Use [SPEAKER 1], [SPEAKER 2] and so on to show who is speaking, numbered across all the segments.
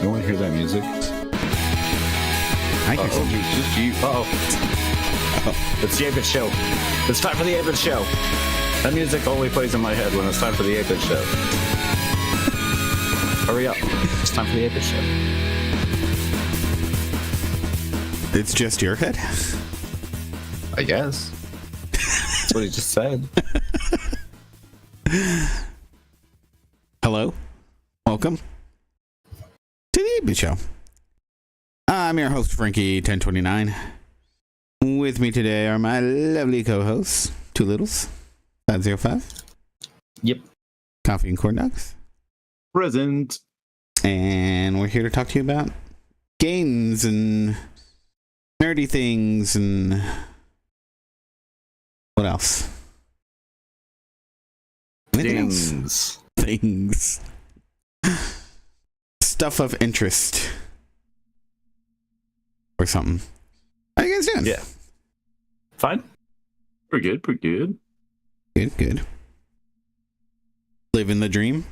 [SPEAKER 1] You want to hear that music?
[SPEAKER 2] I can
[SPEAKER 1] Just you. It's the 8-Bit Show. It's time for the 8-Bit Show. That music only plays in my head when it's time for the 8-Bit Show. Hurry up. It's time for the 8-Bit Show.
[SPEAKER 2] It's just your head?
[SPEAKER 1] I guess. That's what he just said.
[SPEAKER 2] Hello. Welcome to the 8-Bit Show. I'm your host, Frankie1029. With me today are my lovely co-hosts, Two Littles, 505.
[SPEAKER 1] Yep.
[SPEAKER 2] Coffee and Corn Dogs.
[SPEAKER 3] Present.
[SPEAKER 2] And we're here to talk to you about games and nerdy things and what else? Anything else? Things. Stuff of interest. Or something. How you guys doing?
[SPEAKER 1] Yeah. Fine.
[SPEAKER 3] Pretty good, pretty good.
[SPEAKER 2] Good. Living the dream?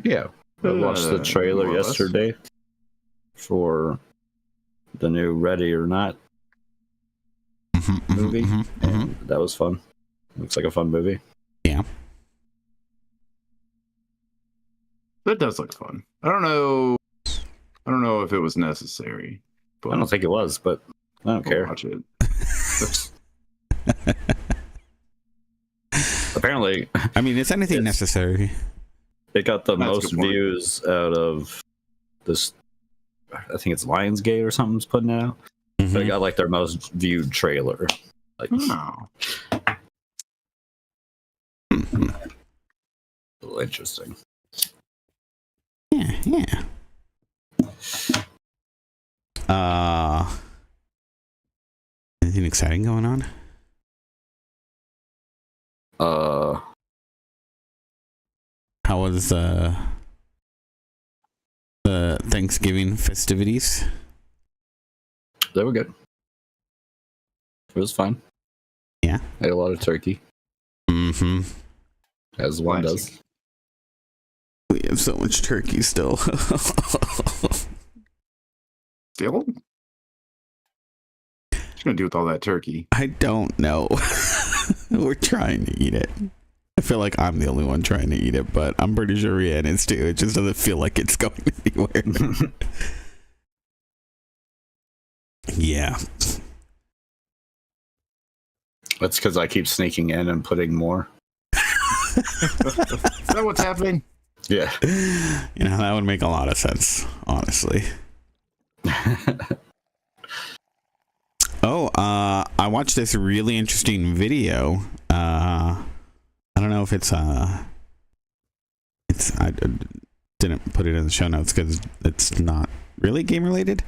[SPEAKER 1] Yeah. I watched the trailer yesterday for the new Ready or Not movie. And that was fun. Looks like a fun movie.
[SPEAKER 2] Yeah.
[SPEAKER 3] That does look fun. I don't know if it was necessary. But
[SPEAKER 1] I don't think it was, but I don't care.
[SPEAKER 3] Watch it.
[SPEAKER 1] Apparently,
[SPEAKER 2] I mean, is anything necessary?
[SPEAKER 1] it got the
[SPEAKER 3] That's a
[SPEAKER 1] most
[SPEAKER 3] good point.
[SPEAKER 1] views out of this. I think it's Lionsgate or something's putting it out. They got like their most viewed trailer. Like,
[SPEAKER 3] Oh.
[SPEAKER 1] a little interesting.
[SPEAKER 2] Yeah. Anything exciting going on? How was the Thanksgiving festivities?
[SPEAKER 1] They were good. It was fine.
[SPEAKER 2] Yeah.
[SPEAKER 1] I ate a lot of turkey, as one
[SPEAKER 3] Classic.
[SPEAKER 1] does.
[SPEAKER 2] We have so much turkey still.
[SPEAKER 3] Still? What you gonna do with all that turkey?
[SPEAKER 2] I don't know. We're trying to eat it. I feel like I'm the only one trying to eat it, but I'm pretty sure Rihanna is too. It just doesn't feel like it's going anywhere. Yeah.
[SPEAKER 1] That's because I keep sneaking in and putting more.
[SPEAKER 3] Is that what's happening?
[SPEAKER 1] Yeah.
[SPEAKER 2] You know, that would make a lot of sense, honestly. I watched this really interesting video. I don't know if I didn't put it in the show notes because it's not really game related.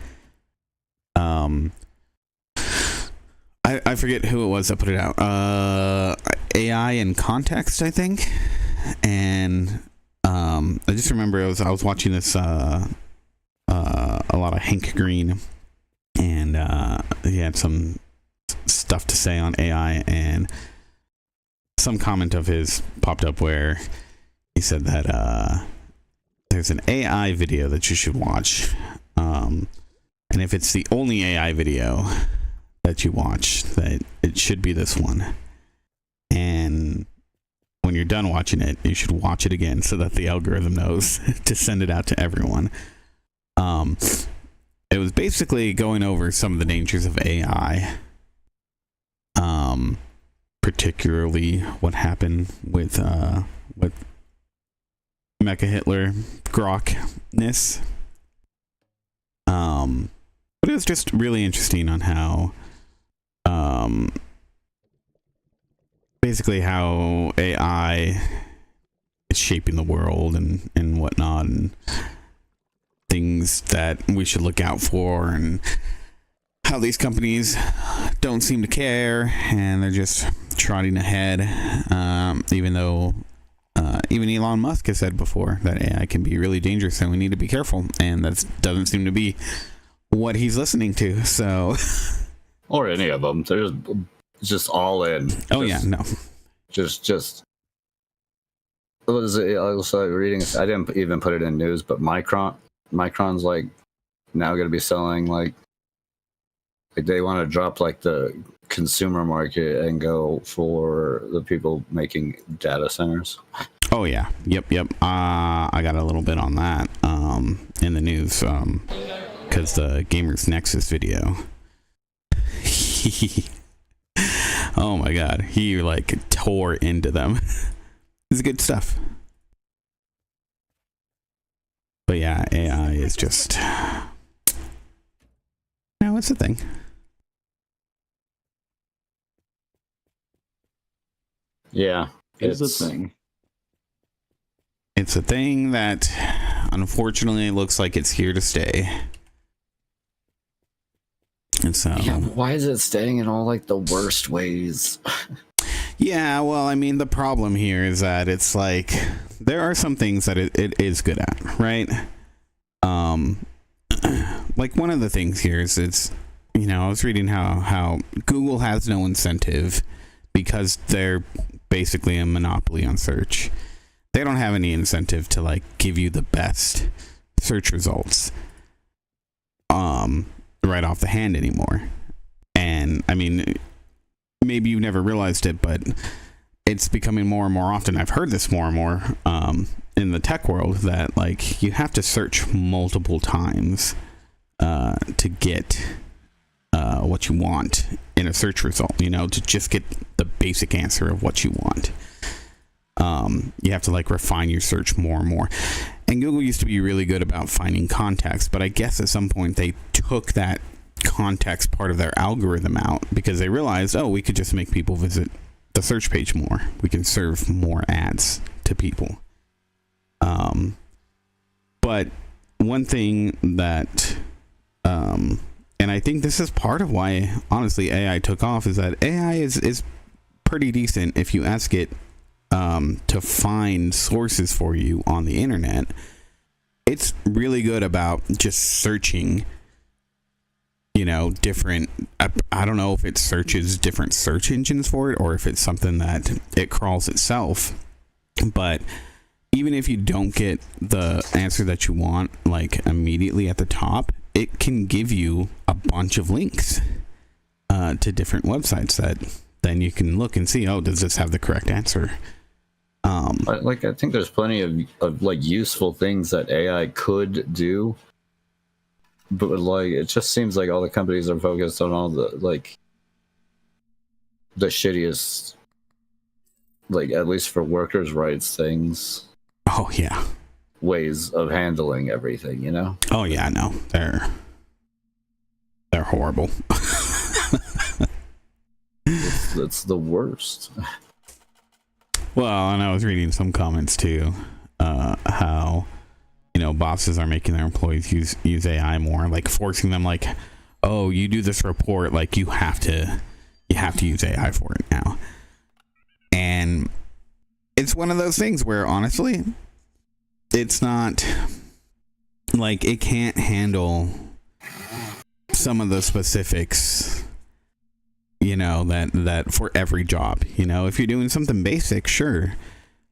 [SPEAKER 2] I forget who it was that put it out. AI in Context, I think. And I just remember I was watching this a lot of Hank Green, and he had some stuff to say on AI, and some comment of his popped up where he said that there's an AI video that you should watch, and if it's the only AI video that you watch, that it should be this one. And when you're done watching it, you should watch it again so that the algorithm knows to send it out to everyone. It was basically going over some of the dangers of AI, particularly what happened with Mecha Hitler Grokness. But it was just really interesting on how basically how AI is shaping the world and whatnot, and things that we should look out for, and how these companies don't seem to care, and they're just trotting ahead, even though even Elon Musk has said before that AI can be really dangerous and we need to be careful, and that doesn't seem to be what he's listening to. So
[SPEAKER 1] Or any of them. They're just all in.
[SPEAKER 2] oh yeah, no,
[SPEAKER 1] Just what is it? I was reading. I didn't even put it in news, but Micron Micron's like now going to be selling like they want to drop like the consumer market and go for the people making data centers.
[SPEAKER 2] Oh yeah, yep. I got a little bit on that in the news because the Gamers Nexus video. Oh my god, he like tore into them. It's good stuff. But yeah, AI is just it's a thing.
[SPEAKER 1] Yeah,
[SPEAKER 3] It's a thing.
[SPEAKER 2] It's a thing that unfortunately looks like it's here to stay. And so
[SPEAKER 1] yeah, why is it staying in all like the worst ways?
[SPEAKER 2] yeah, well, I mean, the problem here is that it's like there are some things that it is good at, right? Like one of the things here is it's, I was reading how Google has no incentive because they're basically a monopoly on search. They don't have any incentive to like give you the best search results right off the hand anymore. And I mean, maybe you've never realized it, but it's becoming more and more often. I've heard this more and more in the tech world that like you have to search multiple times to get what you want in a search result, to just get the basic answer of what you want. You have to like refine your search more and more. And Google used to be really good about finding context, but I guess at some point they took that context part of their algorithm out because they realized, we could just make people visit the search page more. We can serve more ads to people. But one thing that, and I think this is part of why, honestly, AI took off, is that AI is pretty decent if you ask it to find sources for you on the internet. It's really good about just searching, different, I don't know if it searches different search engines for it or if it's something that it crawls itself. But even if you don't get the answer that you want, like immediately at the top, it can give you a bunch of links to different websites that then you can look and see, does this have the correct answer?
[SPEAKER 1] I think there's plenty of like useful things that AI could do, but like it just seems like all the companies are focused on all the like the shittiest, like at least for workers' rights things.
[SPEAKER 2] Oh yeah,
[SPEAKER 1] ways of handling everything,
[SPEAKER 2] Oh yeah, no, they're horrible.
[SPEAKER 1] It's the worst.
[SPEAKER 2] Well, and I was reading some comments too, how bosses are making their employees use AI more, like forcing them, like, you do this report, like you have to use AI for it now. And it's one of those things where honestly, it's not like it can't handle some of the specifics, that for every job, if you're doing something basic, sure.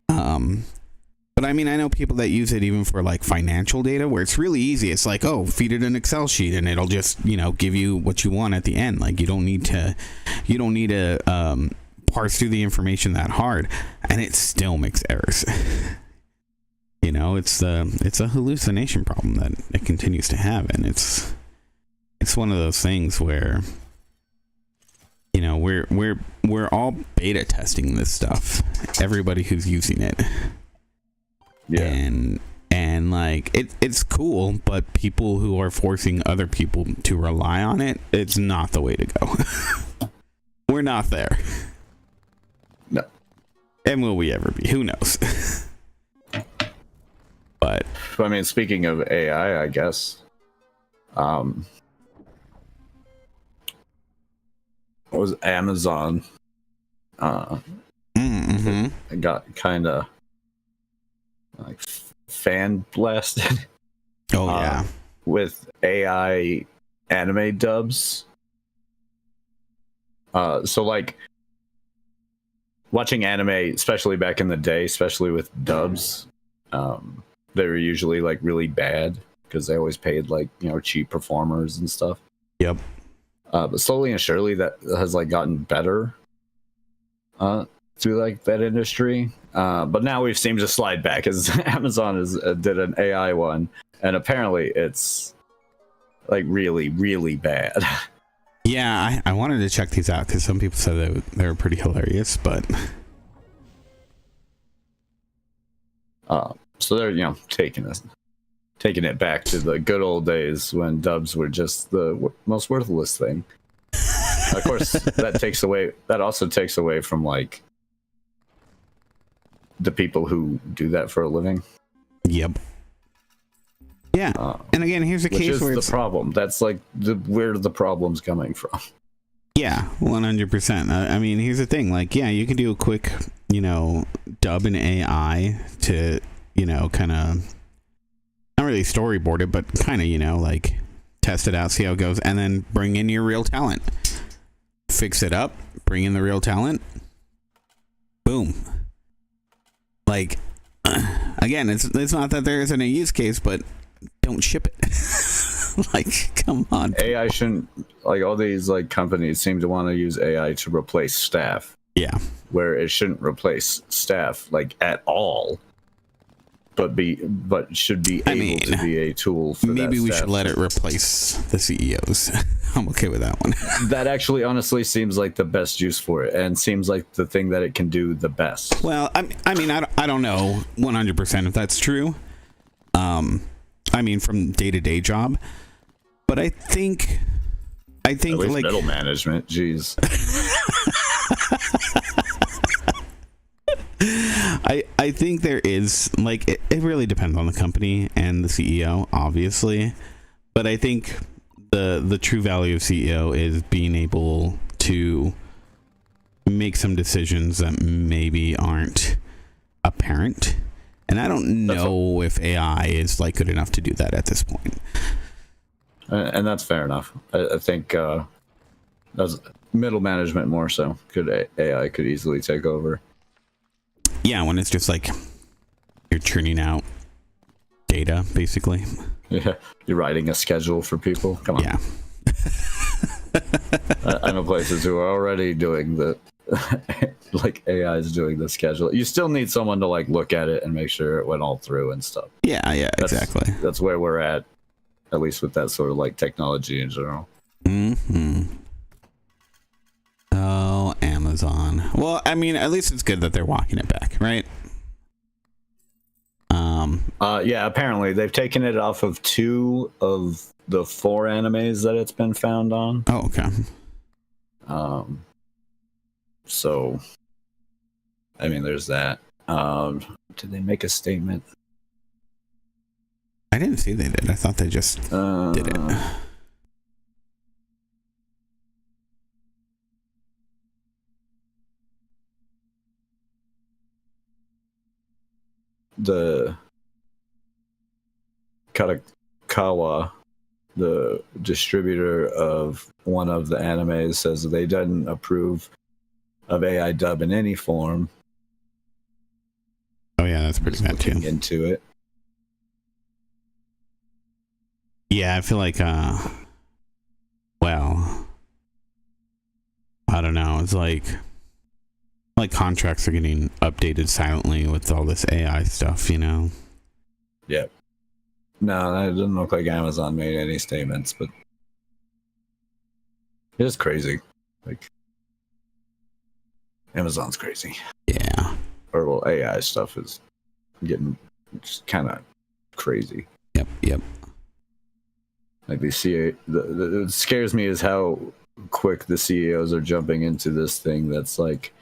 [SPEAKER 2] But I mean, I know people that use it even for like financial data where it's really easy. It's like, feed it an Excel sheet and it'll just, give you what you want at the end. Like you don't need to parse through the information that hard, and it still makes errors. It's a hallucination problem that it continues to have, and it's one of those things where we're all beta testing this stuff. Everybody who's using it.
[SPEAKER 1] Yeah.
[SPEAKER 2] And like it's cool, but people who are forcing other people to rely on it, it's not the way to go. We're not there.
[SPEAKER 1] No.
[SPEAKER 2] And will we ever be? Who knows? But
[SPEAKER 1] I mean, speaking of AI, I guess what was Amazon got kind of like fan blasted with AI anime dubs. So like watching anime, especially back in the day, especially with dubs, they were usually like really bad because they always paid like cheap performers and stuff.
[SPEAKER 2] Yep.
[SPEAKER 1] But slowly and surely that has like gotten better through like that industry. But now we've seemed to slide back as Amazon did an AI one, and apparently it's like really, really bad.
[SPEAKER 2] Yeah, I wanted to check these out because some people said they were pretty hilarious, but
[SPEAKER 1] so they're taking it back to the good old days when dubs were just the most worthless thing. Of course, that also takes away from like the people who do that for a living.
[SPEAKER 2] Yep. Yeah, and again, here's a case where
[SPEAKER 1] it's the problem. That's like where the problem's coming from.
[SPEAKER 2] Yeah, 100%. I mean, here's the thing. Like, yeah, you can do a quick, dub in AI to, kind of not really storyboard it, but kind of, like test it out, see how it goes, and then bring in your real talent. Fix it up, bring in the real talent. Boom. Like, again, it's not that there isn't a use case, but don't ship it. Like, come on.
[SPEAKER 1] AI shouldn't, like, all these like companies seem to want to use AI to replace staff.
[SPEAKER 2] Yeah.
[SPEAKER 1] Where it shouldn't replace staff like at all. But should be able to be a tool for
[SPEAKER 2] maybe
[SPEAKER 1] that
[SPEAKER 2] we
[SPEAKER 1] staff.
[SPEAKER 2] should let it replace the CEOs. I'm okay with that one.
[SPEAKER 1] That actually honestly seems like the best use for it, and seems like the thing that it can do the best.
[SPEAKER 2] Well, I mean, I don't know 100% if that's true. I mean, from day-to-day job, but I think
[SPEAKER 1] At least
[SPEAKER 2] like
[SPEAKER 1] middle management. Jeez.
[SPEAKER 2] I think there is, like, it really depends on the company and the CEO, obviously, but I think the true value of CEO is being able to make some decisions that maybe aren't apparent. And I don't know if AI is like good enough to do that at this point.
[SPEAKER 1] And that's fair enough. I think that's middle management more so. AI could easily take over.
[SPEAKER 2] Yeah, when it's just like you're churning out data, basically.
[SPEAKER 1] Yeah, you're writing a schedule for people. Come on.
[SPEAKER 2] Yeah.
[SPEAKER 1] I know places who are already doing the like AI is doing the schedule. You still need someone to like look at it and make sure it went all through and stuff.
[SPEAKER 2] Yeah, exactly.
[SPEAKER 1] That's where we're at least with that sort of like technology in general.
[SPEAKER 2] Mm-hmm. Oh, Amazon. Well, I mean, at least it's good that they're walking it back, right?
[SPEAKER 1] Yeah, apparently they've taken it off of 2 of the 4 animes that it's been found on.
[SPEAKER 2] Oh, okay.
[SPEAKER 1] So I mean, there's that. Did they make a statement?
[SPEAKER 2] I didn't see they did. I thought they just did it.
[SPEAKER 1] The Katakawa, the distributor of one of the animes, says that they didn't approve of AI dub in any form.
[SPEAKER 2] Oh yeah, that's pretty bad too.
[SPEAKER 1] Into it.
[SPEAKER 2] Yeah, I feel like well, I don't know. It's like contracts are getting updated silently with all this AI stuff,
[SPEAKER 1] Yeah. No, it doesn't look like Amazon made any statements, but it is crazy. Like, Amazon's crazy.
[SPEAKER 2] Yeah.
[SPEAKER 1] Or, well, AI stuff is getting just kind of crazy.
[SPEAKER 2] Yep.
[SPEAKER 1] Like, it scares me is how quick the CEOs are jumping into this thing that's like,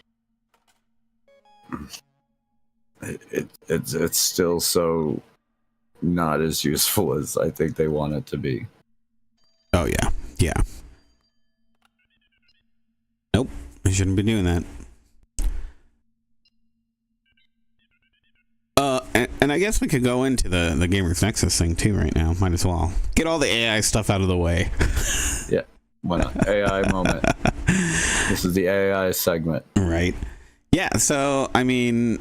[SPEAKER 1] it's still so not as useful as I think they want it to be.
[SPEAKER 2] Oh yeah. Nope, I shouldn't be doing that. And I guess we could go into the Gamers Nexus thing too right now. Might as well get all the AI stuff out of the way.
[SPEAKER 1] Yeah, why not? AI moment. This is the AI segment,
[SPEAKER 2] right? Yeah. So I mean,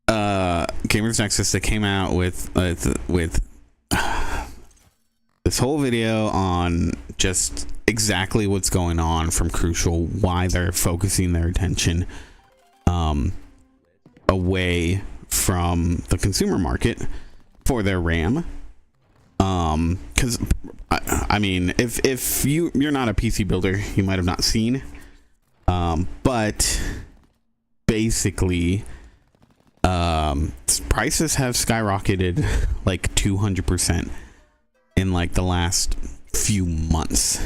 [SPEAKER 2] Gamers Nexus, they came out with this whole video on just exactly what's going on from Crucial, why they're focusing their attention away from the consumer market for their RAM. Because I mean, if you're not a PC builder, you might have not seen, but basically prices have skyrocketed like 200% in like the last few months,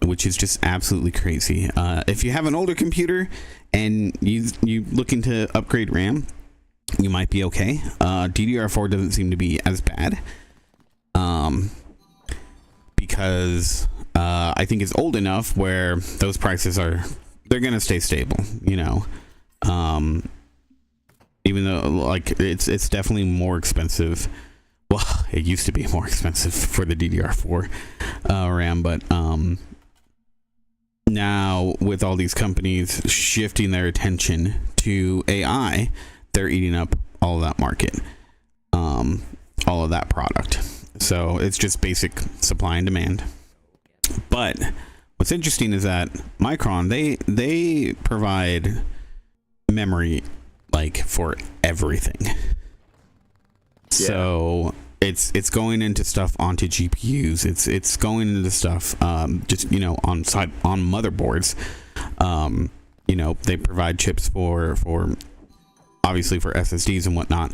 [SPEAKER 2] which is just absolutely crazy. If you have an older computer and you looking to upgrade RAM, you might be okay. DDR4 doesn't seem to be as bad, because I think it's old enough where those prices they're gonna stay stable, you know. Even though like it's definitely more expensive. Well, it used to be more expensive for the DDR4 RAM, but now with all these companies shifting their attention to AI, they're eating up all of that market, all of that product. So it's just basic supply and demand. But what's interesting is that Micron, they provide memory like for everything. So it's going into stuff onto GPUs. It's going into stuff just, you know, on motherboards. You know, they provide chips for obviously for SSDs and whatnot.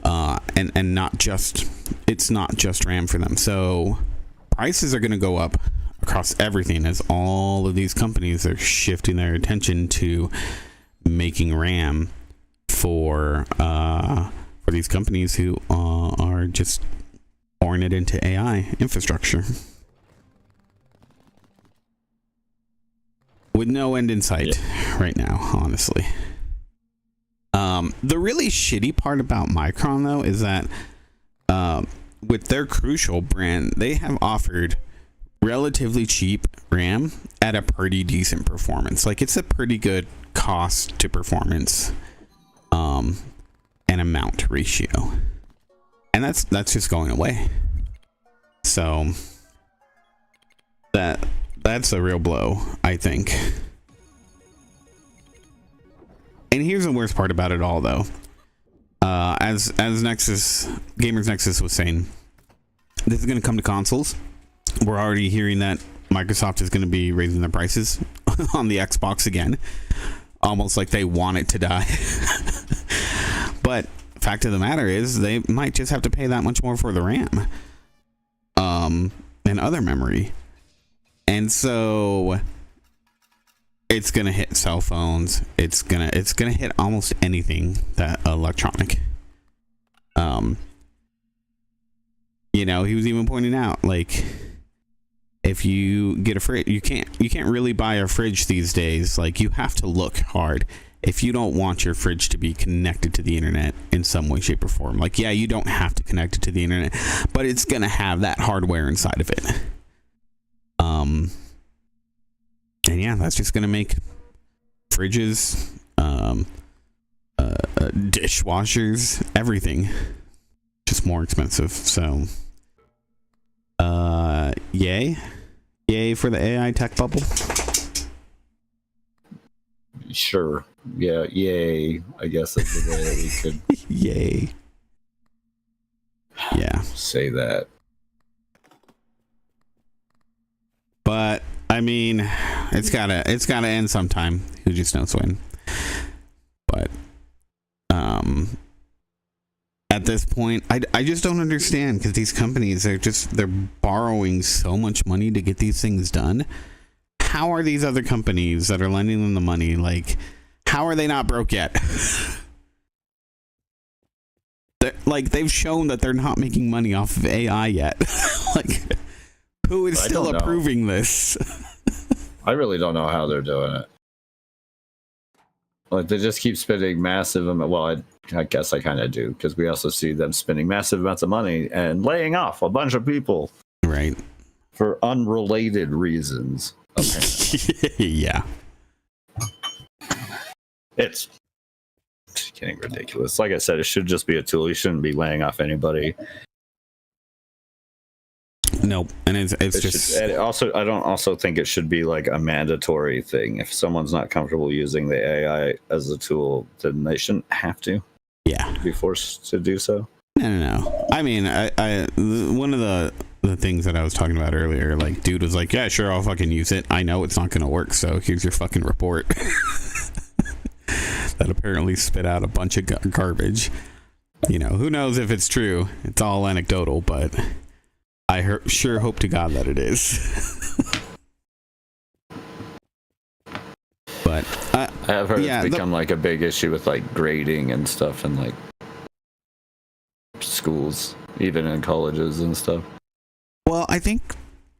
[SPEAKER 2] And not just, it's not just RAM for them. So prices are going to go up across everything as all of these companies are shifting their attention to making RAM for these companies who are just pouring it into AI infrastructure with no end in sight right now, honestly. The really shitty part about Micron, though, is that with their Crucial brand, they have offered relatively cheap RAM at a pretty decent performance. Like, it's a pretty good cost to performance and amount ratio, and that's just going away. So that's a real blow, I think. And here's the worst part about it all, though. As Gamers Nexus was saying, this is going to come to consoles. We're already hearing that Microsoft is going to be raising their prices on the Xbox again, almost like they want it to die. But fact of the matter is, they might just have to pay that much more for the RAM, and other memory, and so it's gonna hit cell phones. It's gonna hit almost anything that electronic. You know, he was even pointing out, like, if you get a fridge, you can't really buy a fridge these days. Like, you have to look hard if you don't want your fridge to be connected to the internet in some way, shape, or form. Like, yeah, you don't have to connect it to the internet, but it's gonna have that hardware inside of it. And yeah, that's just gonna make fridges, dishwashers, everything just more expensive. So yay for the AI tech bubble.
[SPEAKER 1] Sure. Yeah, yay. I guess that's the way that we could
[SPEAKER 2] Yay. Yeah.
[SPEAKER 1] say that.
[SPEAKER 2] But I mean, it's gotta end sometime. Who just knows when? But at this point, I just don't understand, because these companies, they're borrowing so much money to get these things done. How are these other companies that are lending them the money, like, how are they not broke yet? Like, they've shown that they're not making money off of AI yet. Like, who is still approving this?
[SPEAKER 1] I really don't know how they're doing it. Like, they just keep spending massive amount. Well, I guess I kind of do, because we also see them spending massive amounts of money and laying off a bunch of people,
[SPEAKER 2] right?
[SPEAKER 1] For unrelated reasons.
[SPEAKER 2] Yeah,
[SPEAKER 1] it's getting ridiculous. Like I said, it should just be a tool. You shouldn't be laying off anybody.
[SPEAKER 2] Nope. And it's
[SPEAKER 1] It
[SPEAKER 2] just
[SPEAKER 1] should, and I don't also think it should be like a mandatory thing. If someone's not comfortable using the AI as a tool, then they shouldn't have to
[SPEAKER 2] yeah.
[SPEAKER 1] be forced to do so.
[SPEAKER 2] No. I mean, one of the things that I was talking about earlier, like, dude was like, yeah, sure, I'll fucking use it. I know it's not going to work, so here's your fucking report. That apparently spit out a bunch of garbage. You know, who knows if it's true? It's all anecdotal, but I sure hope to God that it is. But
[SPEAKER 1] I have heard
[SPEAKER 2] yeah,
[SPEAKER 1] it's become like a big issue with like grading and stuff in like schools, even in colleges and stuff.
[SPEAKER 2] well, I think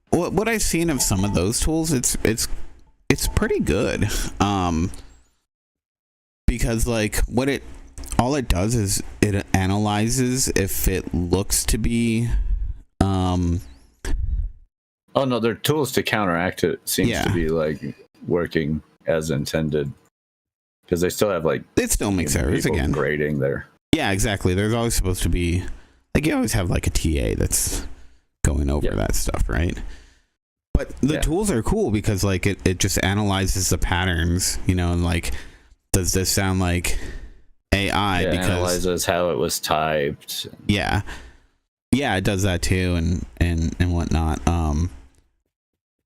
[SPEAKER 2] what I've seen of some of those tools, it's pretty good. Because like all it does is it analyzes if it looks to be
[SPEAKER 1] Oh no, they're tools to counteract it. Seems
[SPEAKER 2] Yeah.
[SPEAKER 1] to be like working as intended, because they still have like
[SPEAKER 2] it still makes
[SPEAKER 1] human
[SPEAKER 2] errors
[SPEAKER 1] people
[SPEAKER 2] again.
[SPEAKER 1] grading there.
[SPEAKER 2] Yeah, exactly. There's always supposed to be, like, you always have like a TA that's going over
[SPEAKER 1] Yeah.
[SPEAKER 2] that stuff, right? But the
[SPEAKER 1] Yeah.
[SPEAKER 2] tools are cool because like it just analyzes the patterns, you know, and like, does this sound like AI?
[SPEAKER 1] Yeah,
[SPEAKER 2] Because
[SPEAKER 1] analyzes how it was typed.
[SPEAKER 2] yeah, it does that too, and whatnot.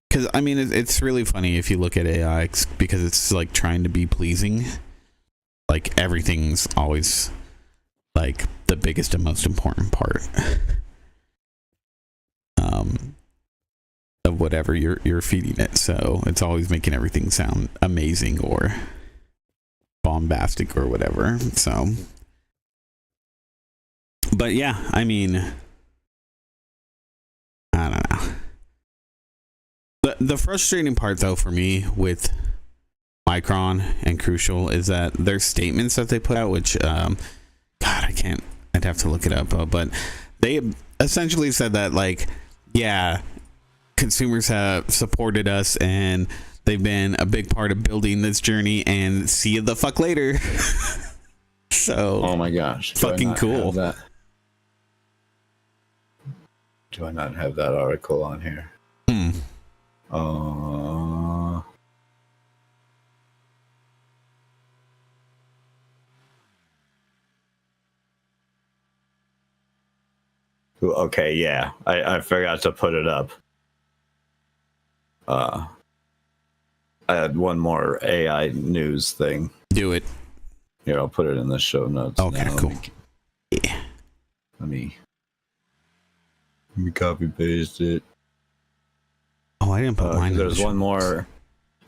[SPEAKER 2] Because I mean, it's really funny if you look at AI because it's like trying to be pleasing. Like everything's always like the biggest and most important part of whatever you're feeding it. So it's always making everything sound amazing or bombastic or whatever. So, but yeah, I mean, I don't know. The frustrating part though for me with Micron and Crucial is that their statements that they put out, which God, I'd have to look it up, but they essentially said that like, yeah, consumers have supported us and they've been a big part of building this journey, and see you the fuck later. So
[SPEAKER 1] Oh my gosh, do I
[SPEAKER 2] fucking
[SPEAKER 1] not
[SPEAKER 2] cool.
[SPEAKER 1] have that? Do I not have that article on here? Okay, yeah, I forgot to put it up. I had one more AI news thing.
[SPEAKER 2] Do it.
[SPEAKER 1] Here, I'll put it in the show notes.
[SPEAKER 2] Okay,
[SPEAKER 1] now.
[SPEAKER 2] cool. Yeah.
[SPEAKER 1] Let me copy paste it.
[SPEAKER 2] Oh, I didn't put mine in the
[SPEAKER 1] There's
[SPEAKER 2] show
[SPEAKER 1] one more.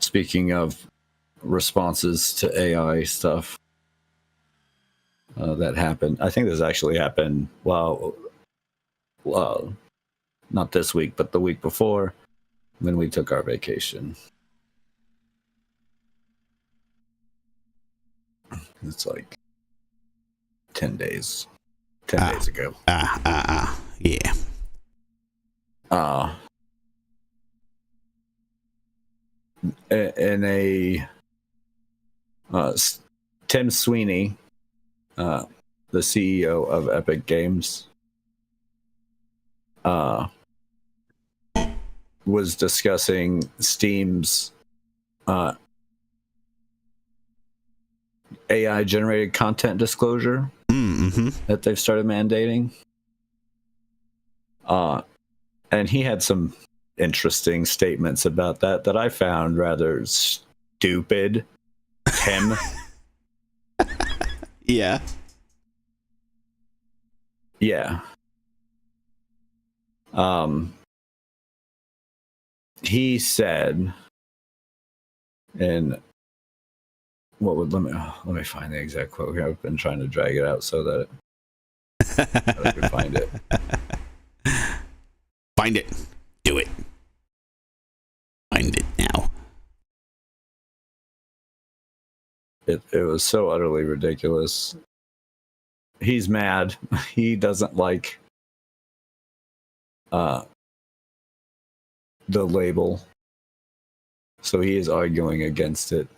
[SPEAKER 1] Speaking of responses to AI stuff that happened. I think this actually happened. Well, not this week, but the week before, when we took our vacation. It's like 10 days. 10 days ago.
[SPEAKER 2] Yeah.
[SPEAKER 1] In a Tim Sweeney, the CEO of Epic Games, was discussing Steam's AI generated content disclosure that they've started mandating. And he had some interesting statements about that I found rather stupid. Tim.
[SPEAKER 2] Yeah.
[SPEAKER 1] Yeah. He said, and let me find the exact quote here. I've been trying to drag it out so that I can find it.
[SPEAKER 2] Find it. Do it. Find it now.
[SPEAKER 1] It was so utterly ridiculous. He's mad. He doesn't like the label, so he is arguing against it.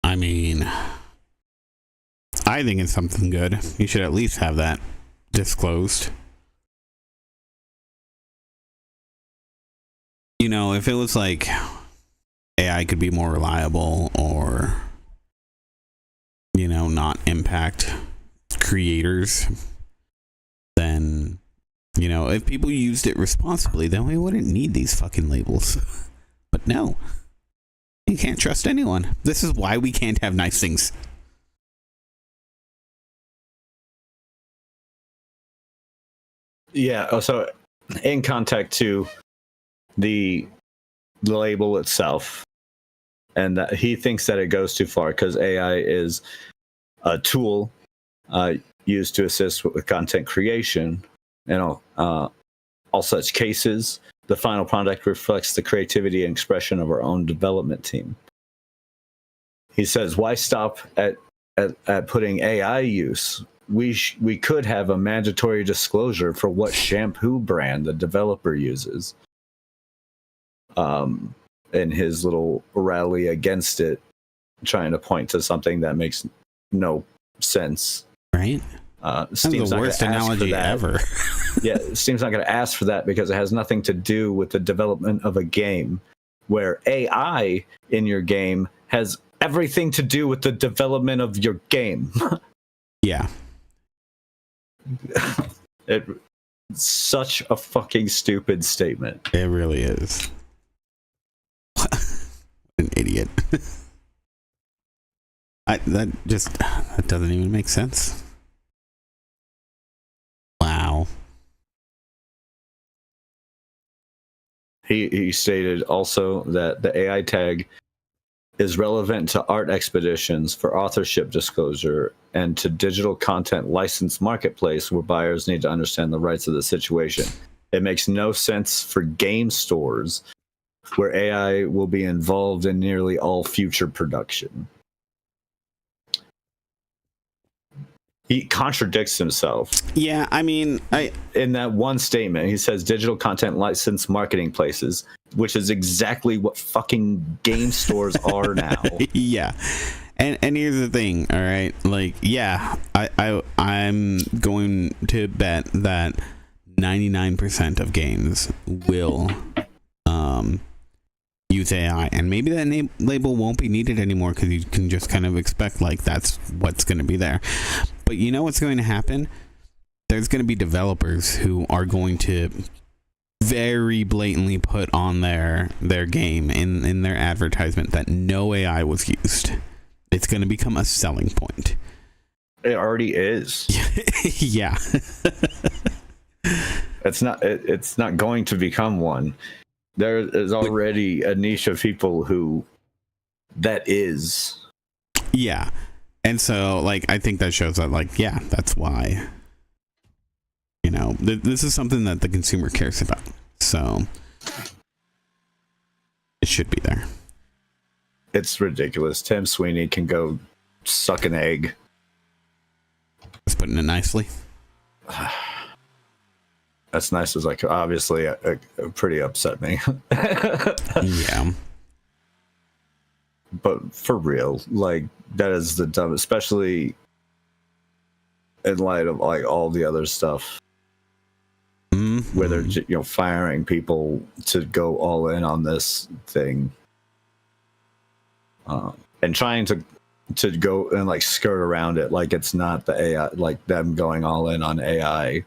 [SPEAKER 2] I mean, I think it's something good. You should at least have that disclosed. You know, if it was like AI could be more reliable or, you know, not impact creators, then, you know, if people used it responsibly, then we wouldn't need these fucking labels. But no, you can't trust anyone. This is why we can't have nice things.
[SPEAKER 1] Yeah. So, in contact to the label itself, and that he thinks that it goes too far because AI is a tool used to assist with content creation. All such cases, the final product reflects the creativity and expression of our own development team. He says, "Why stop at putting AI use? We could have a mandatory disclosure for what shampoo brand the developer uses." In his little rally against it, trying to point to something that makes no sense.
[SPEAKER 2] Right?
[SPEAKER 1] Steam's
[SPEAKER 2] the worst analogy ever.
[SPEAKER 1] Yeah, Steam's not going to ask for that because it has nothing to do with the development of a game, where AI in your game has everything to do with the development of your game.
[SPEAKER 2] Yeah.
[SPEAKER 1] It's such a fucking stupid statement.
[SPEAKER 2] It really is. An idiot. That doesn't even make sense. Wow.
[SPEAKER 1] He stated also that the AI tag is relevant to art expeditions for authorship disclosure and to digital content license marketplace where buyers need to understand the rights of the situation. It makes no sense for game stores where AI will be involved in nearly all future production. He contradicts himself.
[SPEAKER 2] Yeah, I mean,
[SPEAKER 1] in that one statement, he says digital content license marketing places, which is exactly what fucking game stores are now.
[SPEAKER 2] Yeah. And here's the thing, all right? Like, yeah, I'm going to bet that 99% of games will use AI, and maybe that label won't be needed anymore because you can just kind of expect like that's what's going to be there. But you know what's going to happen? There's going to be developers who are going to very blatantly put on their game in their advertisement that no AI was used. It's going to become a selling point.
[SPEAKER 1] It already is.
[SPEAKER 2] Yeah.
[SPEAKER 1] It's not going to become one. There is already a niche of people who that is.
[SPEAKER 2] Yeah. And so, like, I think that shows that, like, yeah, that's why, you know, this is something that the consumer cares about. So it should be there.
[SPEAKER 1] It's ridiculous. Tim Sweeney can go suck an egg.
[SPEAKER 2] Just putting it nicely.
[SPEAKER 1] As nice as like, obviously, it pretty upset me.
[SPEAKER 2] Yeah.
[SPEAKER 1] But for real, like, that is the dumb, especially in light of like all the other stuff where they're firing people to go all in on this thing, and trying to go and like skirt around it like it's not the AI, like them going all in on AI.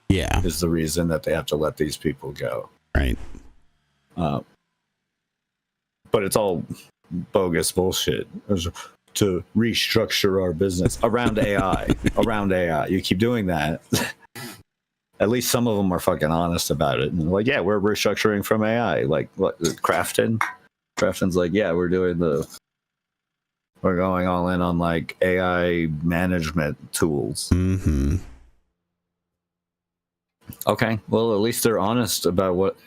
[SPEAKER 2] Yeah,
[SPEAKER 1] is the reason that they have to let these people go.
[SPEAKER 2] Right.
[SPEAKER 1] But it's all bogus bullshit to restructure our business around AI. Around AI. You keep doing that. At least some of them are fucking honest about it. And like, yeah, we're restructuring from AI. Like, what, Krafton? Krafton's like, yeah, we're going all in on like AI management tools.
[SPEAKER 2] Mm-hmm.
[SPEAKER 1] Okay, well, at least they're honest about what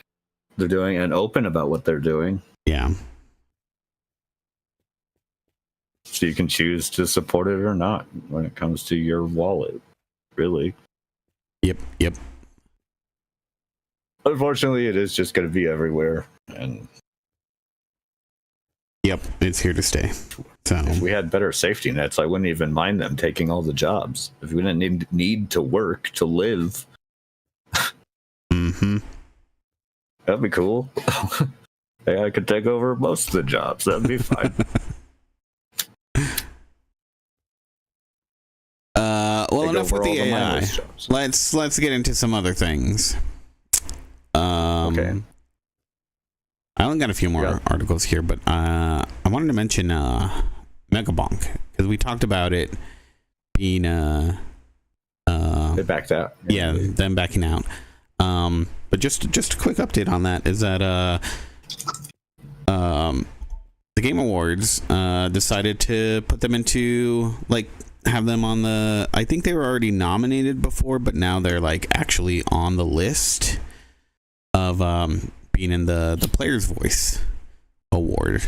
[SPEAKER 1] they're doing and open about what they're doing.
[SPEAKER 2] Yeah.
[SPEAKER 1] So you can choose to support it or not when it comes to your wallet, really.
[SPEAKER 2] Yep.
[SPEAKER 1] Unfortunately, it is just going to be everywhere. And
[SPEAKER 2] Yep, it's here to stay. So
[SPEAKER 1] If we had better safety nets, I wouldn't even mind them taking all the jobs. If we didn't need to work to live,
[SPEAKER 2] mm-hmm.
[SPEAKER 1] that'd be cool. AI could take over most of the jobs. That'd be fine.
[SPEAKER 2] Well,
[SPEAKER 1] Take
[SPEAKER 2] enough with
[SPEAKER 1] over all
[SPEAKER 2] the AI.
[SPEAKER 1] mindless jobs.
[SPEAKER 2] Let's get into some other things.
[SPEAKER 1] Okay.
[SPEAKER 2] I only got a few more
[SPEAKER 1] Yeah.
[SPEAKER 2] articles here, but I wanted to mention Megabonk because we talked about it being
[SPEAKER 1] They backed out.
[SPEAKER 2] yeah, them backing out. But just a quick update on that is that the Game Awards decided to put them into like have them on the. I think they were already nominated before, but now they're like actually on the list of being in the Player's Voice Award.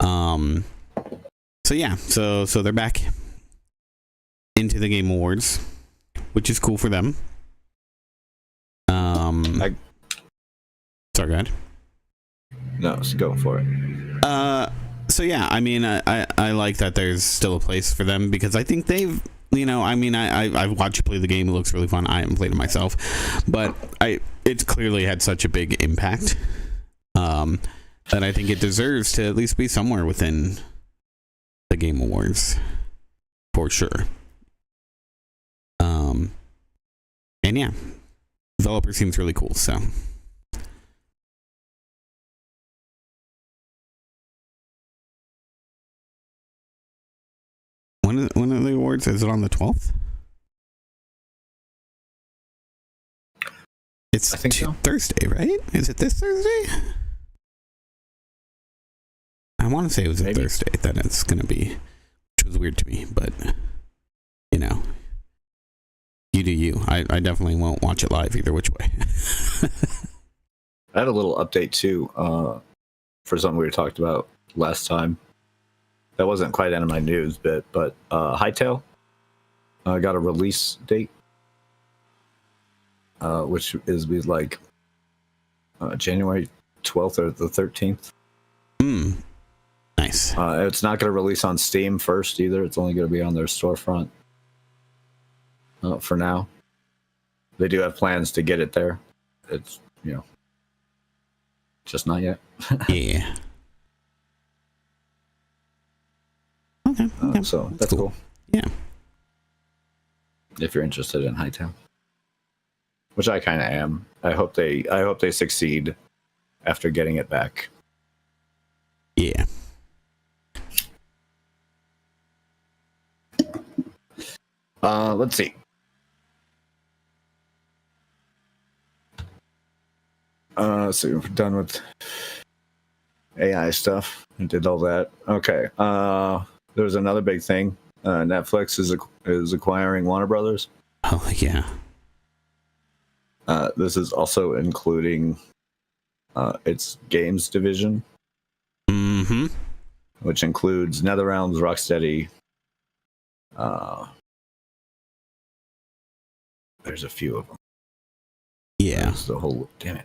[SPEAKER 2] So yeah, so they're back into the Game Awards, which is cool for them. Sorry, go ahead.
[SPEAKER 1] No, just go for it.
[SPEAKER 2] So yeah, I mean, I like that there's still a place for them because I think they've, I mean, I've watched you play the game. It looks really fun. I haven't played it myself, but it's clearly had such a big impact that I think it deserves to at least be somewhere within the Game Awards for sure. And yeah, developer seems really cool. So. When are the awards? Is it on the 12th? It's
[SPEAKER 1] I think so.
[SPEAKER 2] Thursday, right? Is it this Thursday? I want to say it was a
[SPEAKER 1] Maybe.
[SPEAKER 2] Thursday that it's going to be, which was weird to me, but you do you. I definitely won't watch it live either which way.
[SPEAKER 1] I had a little update too for something we talked about last time. That wasn't quite into my news bit, but Hytale got a release date, which is like January 12th or the 13th.
[SPEAKER 2] Nice.
[SPEAKER 1] It's not going to release on Steam first either. It's only going to be on their storefront for now. They do have plans to get it there. It's, just not yet.
[SPEAKER 2] Yeah. Okay.
[SPEAKER 1] So that's cool.
[SPEAKER 2] Yeah.
[SPEAKER 1] If you're interested in Hytale, which I kind of am. I hope they succeed after getting it back.
[SPEAKER 2] Yeah.
[SPEAKER 1] Let's see. So we're done with AI stuff. We did all that. Okay. There's another big thing. Netflix is acquiring Warner Brothers.
[SPEAKER 2] Oh yeah.
[SPEAKER 1] This is also including its games division,
[SPEAKER 2] Mm-hmm.
[SPEAKER 1] which includes NetherRealms, Rocksteady. There's a few of them.
[SPEAKER 2] Yeah.
[SPEAKER 1] There's the whole. Damn it.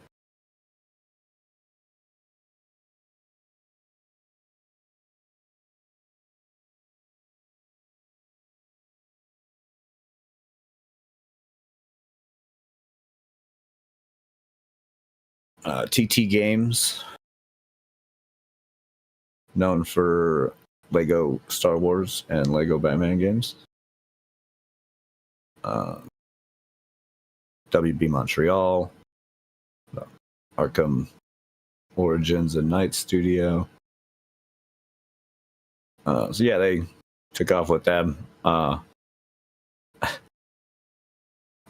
[SPEAKER 1] TT Games, known for Lego Star Wars and Lego Batman games. WB Montreal, Arkham Origins and Night Studio. So yeah, they took off with them,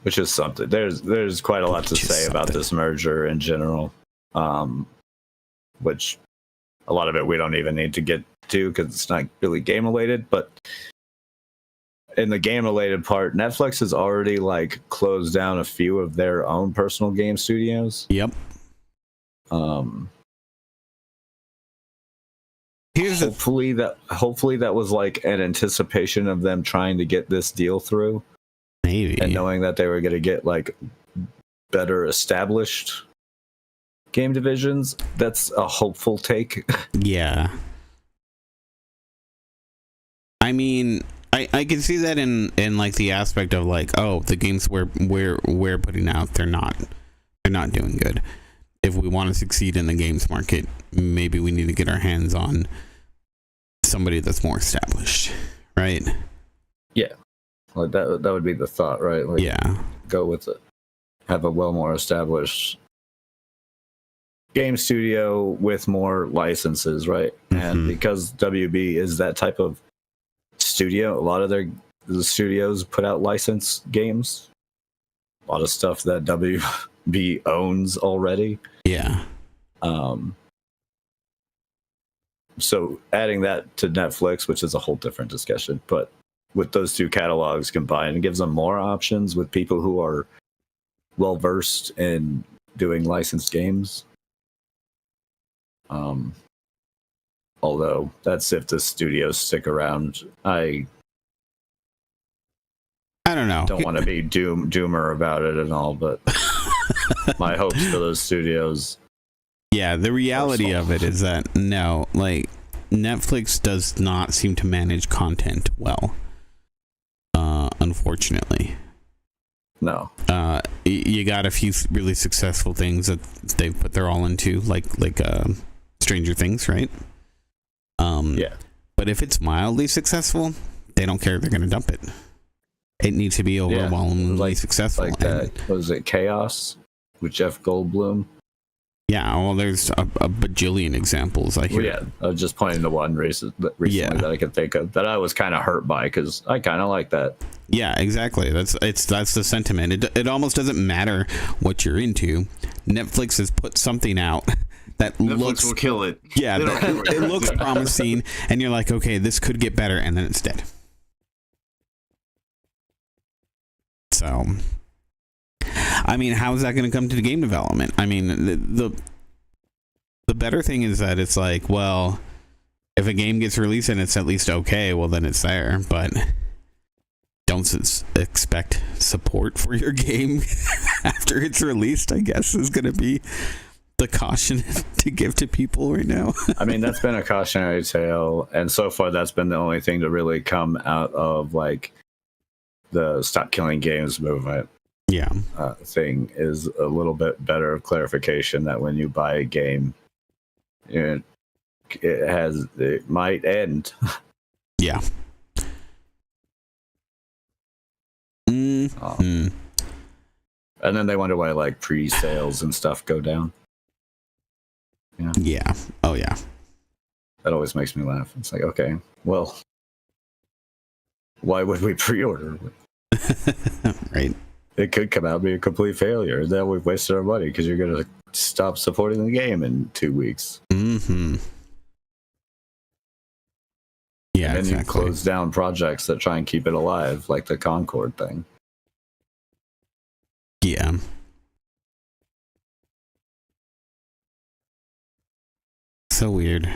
[SPEAKER 1] which is something. There's quite a lot to say about this merger in general, which a lot of it we don't even need to get to because it's not really game related. But in the game related part, Netflix has already like closed down a few of their own personal game studios.
[SPEAKER 2] Yep.
[SPEAKER 1] Hopefully that was like an anticipation of them trying to get this deal through.
[SPEAKER 2] Maybe.
[SPEAKER 1] And knowing that they were going to get like better established game divisions. That's a hopeful take.
[SPEAKER 2] Yeah. I mean, I can see that in like the aspect of like, oh, the games we're putting out, they're not doing good. If we want to succeed in the games market, maybe we need to get our hands on somebody that's more established, right?
[SPEAKER 1] Yeah, like that would be the thought, right? Like,
[SPEAKER 2] Yeah.
[SPEAKER 1] go with it. Have a more established game studio with more licenses, right? And because WB is that type of studio, a lot of the studios put out licensed games. A lot of stuff that WB owns already.
[SPEAKER 2] Yeah.
[SPEAKER 1] So adding that to Netflix, which is a whole different discussion, but with those two catalogs combined, it gives them more options with people who are well versed in doing licensed games. Although that's if the studios stick around. I
[SPEAKER 2] don't know.
[SPEAKER 1] Don't want to be doomer about it and all, but my hopes for those studios.
[SPEAKER 2] Yeah, the reality of it is that no, like Netflix does not seem to manage content well. Unfortunately.
[SPEAKER 1] No.
[SPEAKER 2] You got a few really successful things that they've put their all into, like Stranger Things, right?
[SPEAKER 1] Yeah.
[SPEAKER 2] But if it's mildly successful, they don't care. They're going to dump it. It needs to be overwhelmingly successful.
[SPEAKER 1] Like that. Was it Chaos with Jeff Goldblum?
[SPEAKER 2] Yeah, well, there's a bajillion examples. I
[SPEAKER 1] was just pointing to one recently that I could think of that I was kind of hurt by because I kind of like that.
[SPEAKER 2] Yeah, exactly. That's the sentiment. It almost doesn't matter what you're into. Netflix has put something out that
[SPEAKER 3] Netflix will kill it.
[SPEAKER 2] Yeah, it looks promising, and you're like, okay, this could get better, and then it's dead. So, I mean, how is that going to come to the game development? I mean, the better thing is that it's like, well, if a game gets released and it's at least okay, well, then it's there. But don't expect support for your game after it's released, I guess, is going to be the caution to give to people right now.
[SPEAKER 1] I mean, that's been a cautionary tale, and so far that's been the only thing to really come out of like the stop killing games movement.
[SPEAKER 2] Yeah.
[SPEAKER 1] Thing is a little bit better clarification that when you buy a game, it might end.
[SPEAKER 2] Yeah.
[SPEAKER 1] And then they wonder why like pre-sales and stuff go down.
[SPEAKER 2] Yeah. Oh yeah.
[SPEAKER 1] That always makes me laugh. It's like, okay, well, why would we pre-order?
[SPEAKER 2] Right.
[SPEAKER 1] It could come out and be a complete failure. Then we've wasted our money because you're going to stop supporting the game in 2 weeks.
[SPEAKER 2] Mm-hmm. Yeah,
[SPEAKER 1] and then
[SPEAKER 2] exactly.
[SPEAKER 1] you close down projects that try and keep it alive, like the Concord thing.
[SPEAKER 2] Yeah. So weird.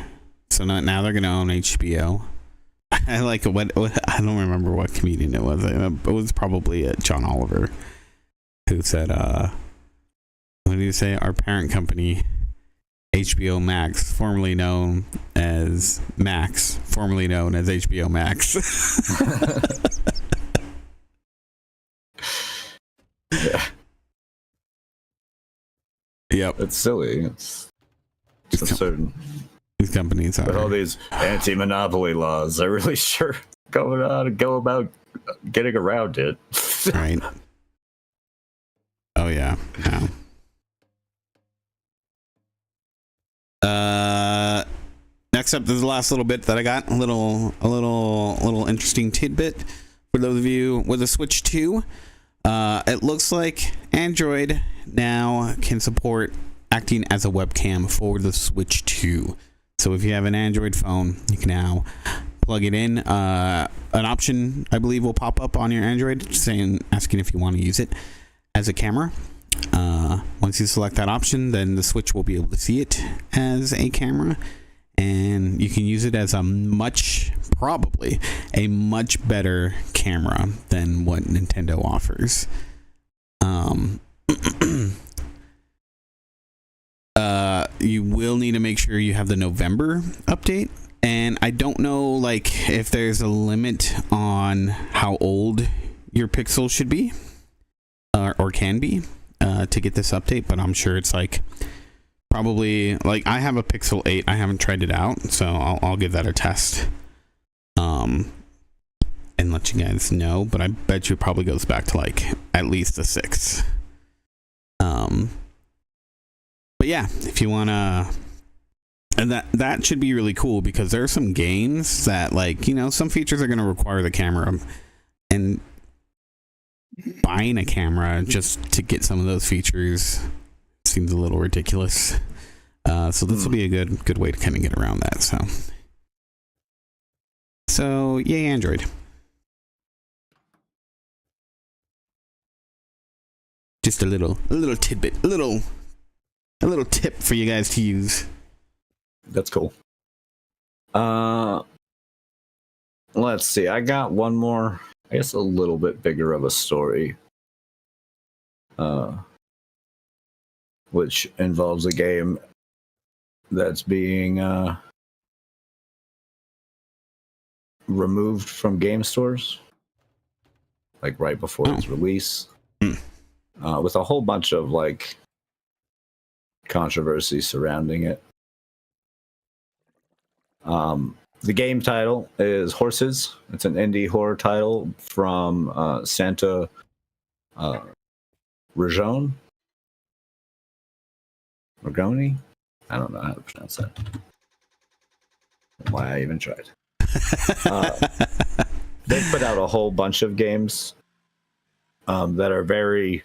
[SPEAKER 2] So now they're going to own HBO. I like what I don't remember what comedian it was. It was probably John Oliver who said, what did he say? Our parent company, HBO Max, formerly known as Max, formerly known as HBO Max.
[SPEAKER 1] Yeah.
[SPEAKER 2] Yep.
[SPEAKER 1] It's silly. It's a certain...
[SPEAKER 2] These companies are...
[SPEAKER 1] With all these anti-monopoly laws, they're really sure going on and go about getting around it.
[SPEAKER 2] Right. Oh, yeah. Next up, this is the last little bit that I got. A little interesting tidbit for those of you with a Switch 2. It looks like Android now can support acting as a webcam for the Switch 2. So if you have an Android phone, you can now plug it in. An option, I believe, will pop up on your Android asking if you want to use it as a camera. Once you select that option, then the Switch will be able to see it as a camera, and you can use it as probably a much better camera than what Nintendo offers. you will need to make sure you have the November update. And I don't know, like, if there's a limit on how old your Pixel should be or can be to get this update, but I'm sure it's like probably, like, I have a Pixel 8. I haven't tried it out, so I'll give that a test and let you guys know, but I bet you it probably goes back to like at least a 6. But yeah, if you want to, and that should be really cool, because there are some games that, like, you know, some features are going to require the camera, and buying a camera just to get some of those features seems a little ridiculous. So this will be a good way to kind of get around that. So yay, Android. Just a little tidbit, a little tip for you guys to use.
[SPEAKER 1] That's cool. Let's see. I got one more, I guess a little bit bigger of a story. Which involves a game that's being removed from game stores, like right before its release. With a whole bunch of like controversy surrounding it. The game title is Horses. It's an indie horror title from Santa Ragone. Ragoni? I don't know how to pronounce that. Why I even tried. They put out a whole bunch of games that are very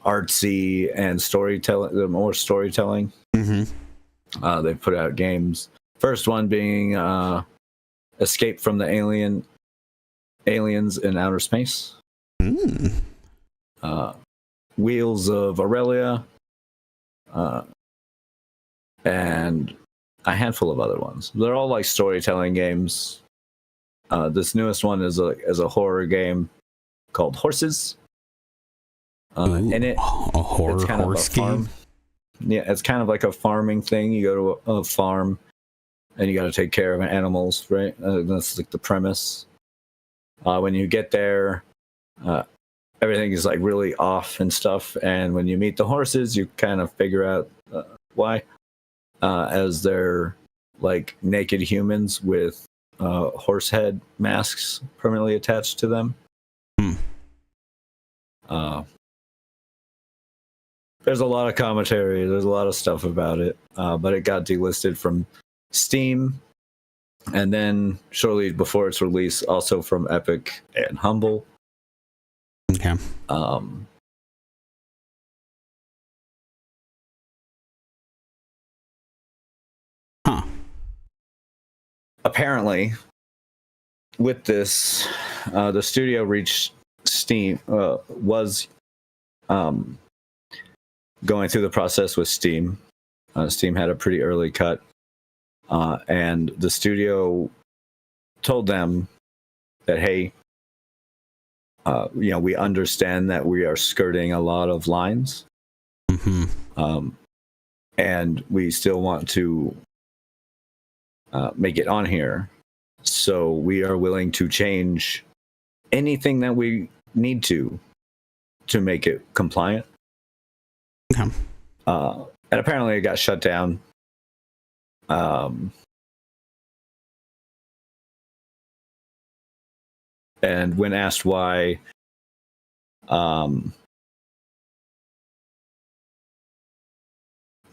[SPEAKER 1] artsy and storytelling. They're more storytelling. Mm-hmm. They put out games. First one being Escape from the Aliens in Outer Space. Wheels of Aurelia. And a handful of other ones. They're all like storytelling games. This newest one is a horror game called Horses. In it,
[SPEAKER 2] a horror
[SPEAKER 1] it's kind
[SPEAKER 2] horse
[SPEAKER 1] of a farm. Game? Yeah, it's kind of like a farming thing. You go to a farm and you got to take care of animals, right? That's like the premise. When you get there, everything is like really off and stuff. And when you meet the horses, you kind of figure out why. As they're like naked humans with horse head masks permanently attached to them. There's a lot of commentary. There's a lot of stuff about it, but it got delisted from Steam, and then shortly before its release, also from Epic and Humble.
[SPEAKER 2] Okay.
[SPEAKER 1] Apparently, with this, the studio reached Steam, was going through the process with Steam. Steam had a pretty early cut, and the studio told them that, hey, we understand that we are skirting a lot of lines, and we still want to make it on here. So we are willing to change anything that we need to make it compliant.
[SPEAKER 2] Okay.
[SPEAKER 1] And apparently it got shut down. And when asked why,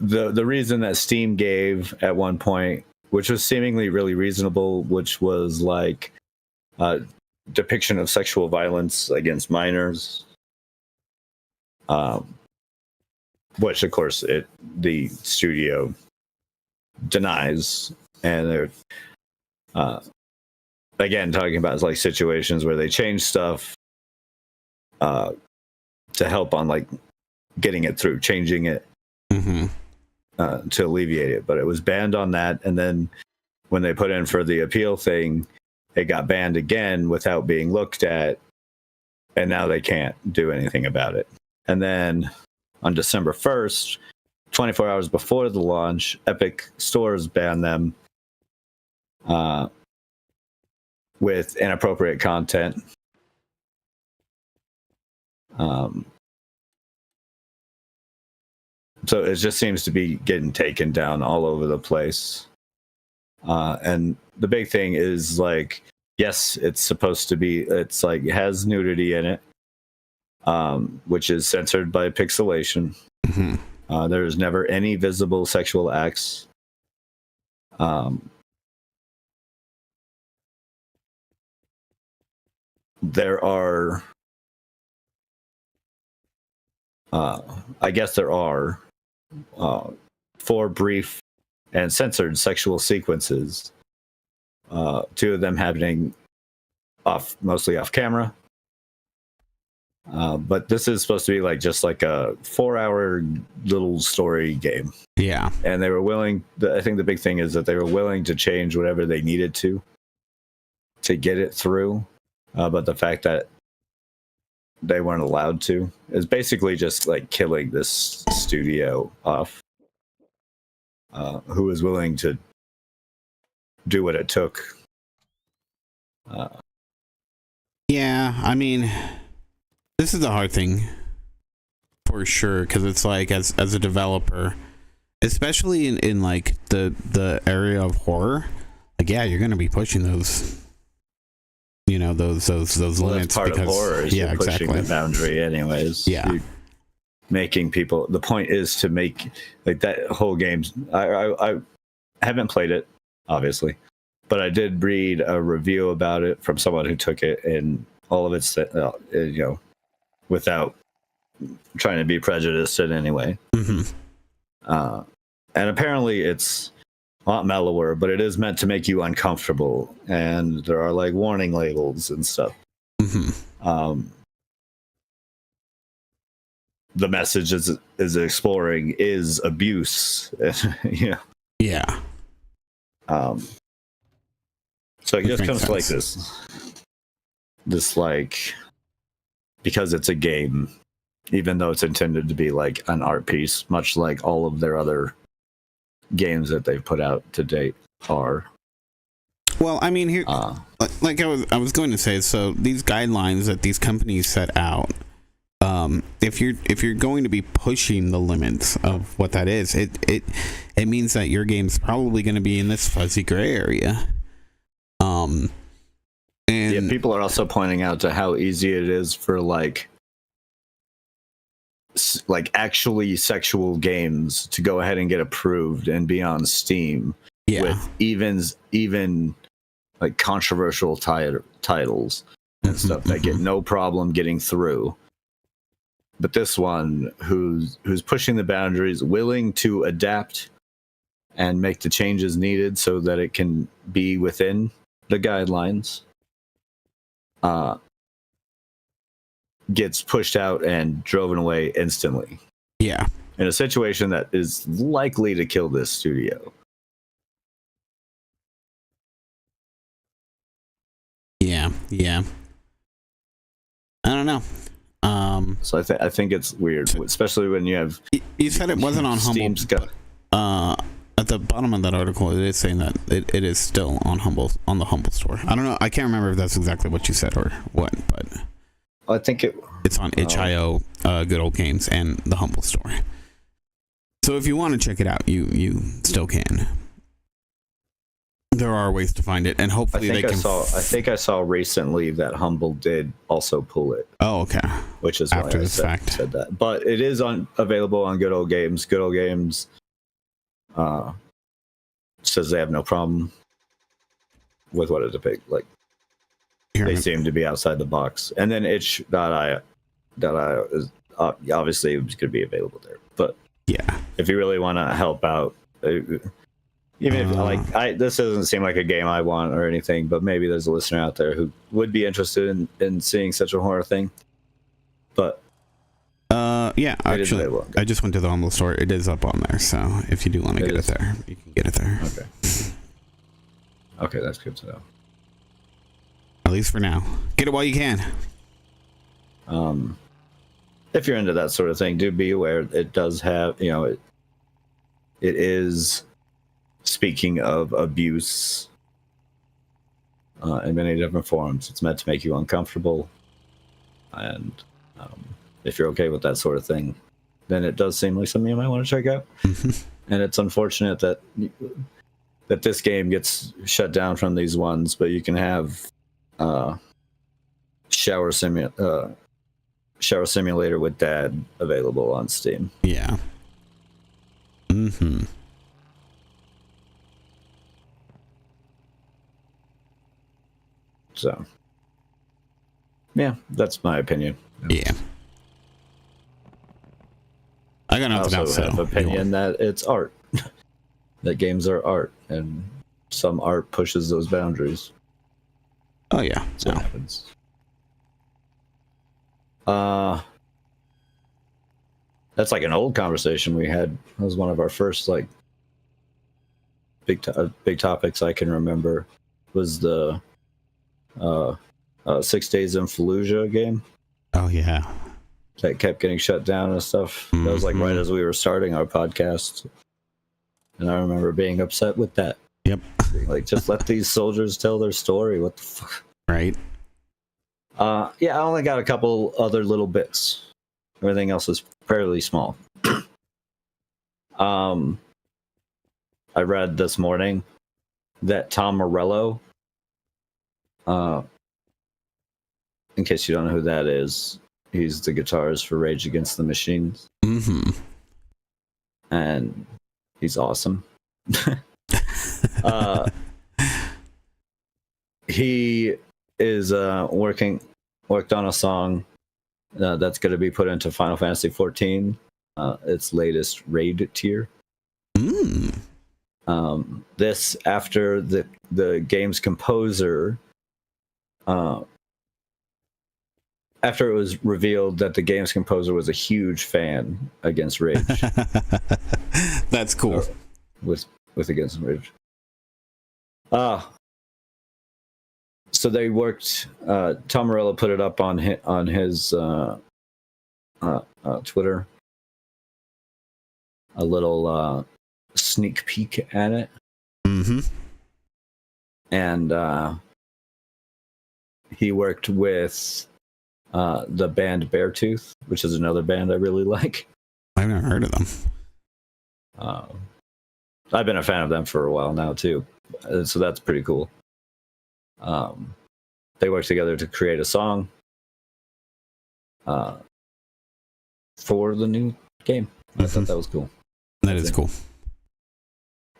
[SPEAKER 1] the reason that Steam gave at one point, which was seemingly really reasonable, which was like depiction of sexual violence against minors, which of course the studio denies, and they're again talking about like situations where they change stuff to help on like getting it through, changing it. To alleviate it, but it was banned on that, and then when they put in for the appeal thing, it got banned again without being looked at, and now they can't do anything about it. And then on December 1st, 24 hours before the launch, Epic stores banned them with inappropriate content. So it just seems to be getting taken down all over the place. And the big thing is, like, yes, it's supposed to be, it's like, it has nudity in it, which is censored by pixelation.
[SPEAKER 2] Mm-hmm.
[SPEAKER 1] There is never any visible sexual acts. There are, I guess there are 4 brief and censored sexual sequences. 2 of them happening mostly off camera. But this is supposed to be like just like a 4-hour little story game.
[SPEAKER 2] Yeah.
[SPEAKER 1] And they were willing, I think the big thing is that they were willing to change whatever they needed to get it through. But the fact that they weren't allowed to is basically just like killing this studio off, who was willing to do what it took.
[SPEAKER 2] Yeah, I mean, this is a hard thing for sure, because it's like, as a developer, especially in like the area of horror, like, yeah, you're gonna be pushing those, you know, those limits.
[SPEAKER 1] That's part of horror, is
[SPEAKER 2] yeah,
[SPEAKER 1] you're pushing
[SPEAKER 2] exactly
[SPEAKER 1] the boundary anyways.
[SPEAKER 2] Yeah.
[SPEAKER 1] You're making people, the point is to make, like, that whole game. I haven't played it, obviously, but I did read a review about it from someone who took it, and all of it's, you know, without trying to be prejudiced in any way.
[SPEAKER 2] Mm-hmm.
[SPEAKER 1] And apparently it's not malware, but it is meant to make you uncomfortable, and there are like warning labels and stuff.
[SPEAKER 2] Mm-hmm.
[SPEAKER 1] The message is exploring is abuse. You know?
[SPEAKER 2] Yeah.
[SPEAKER 1] So it
[SPEAKER 2] Which
[SPEAKER 1] just
[SPEAKER 2] makes
[SPEAKER 1] comes to like this like, because it's a game, even though it's intended to be like an art piece, much like all of their other games that they've put out to date are.
[SPEAKER 2] Well, I mean, here, like I was going to say, so these guidelines that these companies set out, if you're going to be pushing the limits of what that is, it means that your game's probably going to be in this fuzzy gray area. And
[SPEAKER 1] yeah, people are also pointing out to how easy it is for like actually sexual games to go ahead and get approved and be on Steam.
[SPEAKER 2] Yeah.
[SPEAKER 1] With even like controversial titles and stuff that get no problem getting through. But this one, who's pushing the boundaries, willing to adapt and make the changes needed so that it can be within the guidelines, gets pushed out and driven away instantly.
[SPEAKER 2] Yeah.
[SPEAKER 1] In a situation that is likely to kill this studio.
[SPEAKER 2] Yeah. I don't know.
[SPEAKER 1] So I think it's weird, especially when you have.
[SPEAKER 2] You said it wasn't on
[SPEAKER 1] Steam's
[SPEAKER 2] Humble. At the bottom of that article, it is saying that it is still on the Humble store. I don't know. I can't remember if that's exactly what you said or what, but
[SPEAKER 1] I think
[SPEAKER 2] it's on itch.io, Good Old Games, and the Humble store. So if you want to check it out, you still can. There are ways to find it, and hopefully they can.
[SPEAKER 1] I think I saw recently that Humble did also pull it.
[SPEAKER 2] Oh, okay.
[SPEAKER 1] Which is why
[SPEAKER 2] After
[SPEAKER 1] I
[SPEAKER 2] this fact.
[SPEAKER 1] said that. But it is available on Good Old Games. Good Old Games says they have no problem with what it depicts. Like, they seem to be outside the box. And then itch.io is obviously it's going to be available there. But
[SPEAKER 2] yeah,
[SPEAKER 1] if you really want to help out, even if this doesn't seem like a game I want or anything, but maybe there's a listener out there who would be interested in seeing such a horror thing. But
[SPEAKER 2] yeah, actually, I just went to the Humble store. It is up on there, so if you do want to get it there, you can get it there.
[SPEAKER 1] Okay, that's good to know.
[SPEAKER 2] At least for now. Get it while you can.
[SPEAKER 1] If you're into that sort of thing, do be aware it does have, it is, speaking of abuse in many different forms, it's meant to make you uncomfortable. And if you're okay with that sort of thing, then it does seem like something you might want to check out. And it's unfortunate that this game gets shut down from these ones, but you can have Shower Simulator with Dad available on Steam.
[SPEAKER 2] Yeah.
[SPEAKER 1] So, yeah, that's my opinion.
[SPEAKER 2] Yeah. I got
[SPEAKER 1] I
[SPEAKER 2] nothing else.
[SPEAKER 1] also have
[SPEAKER 2] So
[SPEAKER 1] opinion that it's art. That games are art, and some art pushes those boundaries.
[SPEAKER 2] Oh yeah.
[SPEAKER 1] That's what
[SPEAKER 2] No.
[SPEAKER 1] happens. That's like an old conversation we had. That was one of our first like big topics I can remember. Was the 6 Days in Fallujah game
[SPEAKER 2] Oh yeah.
[SPEAKER 1] that kept getting shut down and stuff. That was like right as we were starting our podcast, and I remember being upset with that.
[SPEAKER 2] Yep.
[SPEAKER 1] Being like, just let these soldiers tell their story. What the fuck?
[SPEAKER 2] Right.
[SPEAKER 1] Yeah, I only got a couple other little bits. Everything else is fairly small. I read this morning that Tom Morello, in case you don't know who that is, he's the guitarist for Rage Against the Machine, and he's awesome. He is worked on a song that's going to be put into Final Fantasy XIV, its latest raid tier. This after the game's composer, after it was revealed that the game's composer was a huge fan against Rage.
[SPEAKER 2] That's cool.
[SPEAKER 1] With Against Rage. So they worked. Tom Morello put it up on his Twitter. A little sneak peek at it. And he worked with the band Beartooth, which is another band I really like.
[SPEAKER 2] I've never heard of them.
[SPEAKER 1] I've been a fan of them for a while now too, so that's pretty cool. They worked together to create a song for the new game. I thought that was cool.
[SPEAKER 2] That is cool.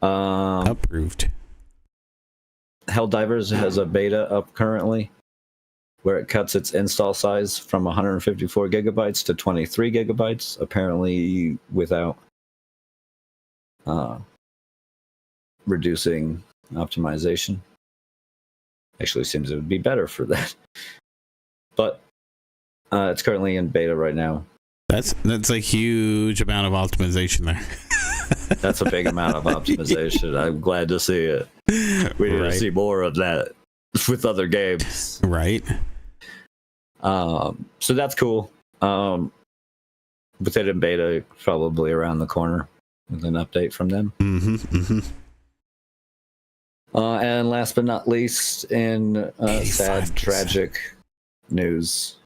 [SPEAKER 1] Um,
[SPEAKER 2] Approved.
[SPEAKER 1] Helldivers has a beta up currently where it cuts its install size from 154 gigabytes to 23 gigabytes, apparently without reducing optimization. Actually seems it would be better for that. But it's currently in beta right now.
[SPEAKER 2] That's a huge amount of optimization there.
[SPEAKER 1] That's a big amount of optimization. I'm glad to see it. We need to see more of that with other games.
[SPEAKER 2] Right.
[SPEAKER 1] So that's cool. With it in beta, probably around the corner with an update from them. And last but not least, in sad, tragic news,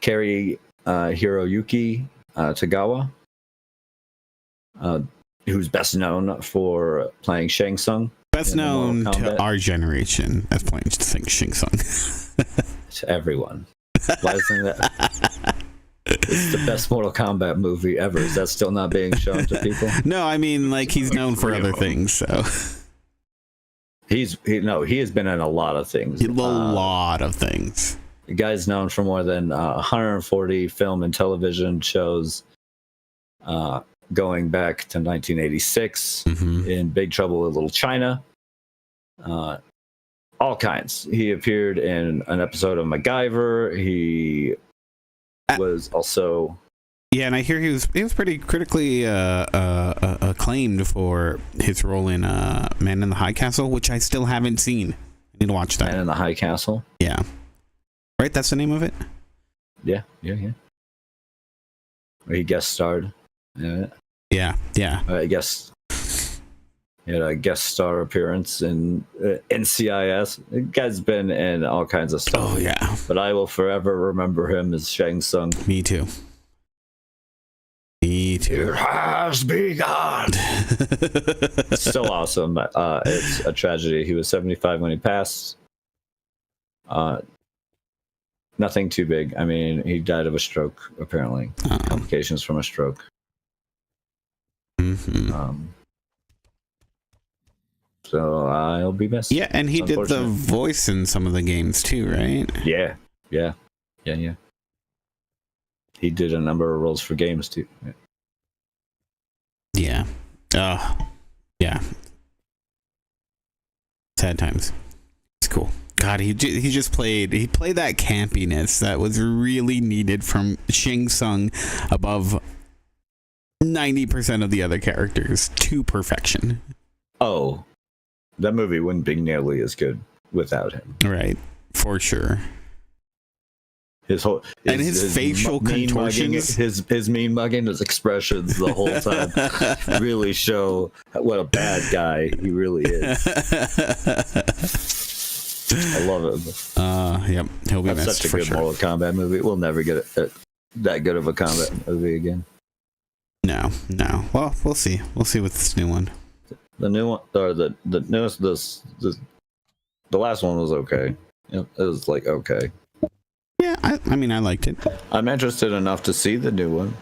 [SPEAKER 1] Kari Hiroyuki Tagawa, who's best known for playing Shang Tsung.
[SPEAKER 2] Best known to our generation as playing Shang Tsung.
[SPEAKER 1] To everyone. Why isn't that? It's the best Mortal Kombat movie ever. Is that still not being shown to people?
[SPEAKER 2] No, I mean, like, he's known for other things, so.
[SPEAKER 1] He has been in a lot of things.
[SPEAKER 2] A lot of things.
[SPEAKER 1] The guy's known for more than 140 film and television shows, going back to 1986 in Big Trouble in Little China. All kinds. He appeared in an episode of MacGyver. He was also...
[SPEAKER 2] Yeah, and I hear he was pretty critically acclaimed for his role in Man in the High Castle, which I still haven't seen. I need to watch that.
[SPEAKER 1] Man in the High Castle?
[SPEAKER 2] Yeah. Right, that's the name of it?
[SPEAKER 1] Yeah. He guest starred. Yeah.
[SPEAKER 2] Yeah.
[SPEAKER 1] I guess he had a guest star appearance in NCIS. The guy's been in all kinds of stuff.
[SPEAKER 2] Oh yeah.
[SPEAKER 1] But I will forever remember him as Shang Tsung.
[SPEAKER 2] Me too.
[SPEAKER 1] It has begun. It's still awesome. It's a tragedy. He was 75 when he passed. Nothing too big. I mean, he died of a stroke, apparently. Complications from a stroke.
[SPEAKER 2] Mm-hmm.
[SPEAKER 1] So I'll be missed.
[SPEAKER 2] Yeah, and he did the voice in some of the games too, right?
[SPEAKER 1] Yeah. He did a number of roles for games too.
[SPEAKER 2] Yeah. Yeah. Sad times. It's cool. God, he played that campiness that was really needed from Shang Tsung above 90% of the other characters to perfection.
[SPEAKER 1] Oh, that movie wouldn't be nearly as good without him.
[SPEAKER 2] Right, for sure.
[SPEAKER 1] His
[SPEAKER 2] facial contortions,
[SPEAKER 1] his mean mugging, his expressions the whole time really show what a bad guy he really is. I love it.
[SPEAKER 2] Yep, he'll be
[SPEAKER 1] That's
[SPEAKER 2] missed
[SPEAKER 1] such a
[SPEAKER 2] for
[SPEAKER 1] good
[SPEAKER 2] sure.
[SPEAKER 1] Mortal Kombat movie. We'll never get that good of a combat movie again.
[SPEAKER 2] No. Well, we'll see. We'll see with this new one.
[SPEAKER 1] The new one, or the newest, the last one was okay. It was like okay.
[SPEAKER 2] Yeah, I mean, I liked it.
[SPEAKER 1] I'm interested enough to see the new one.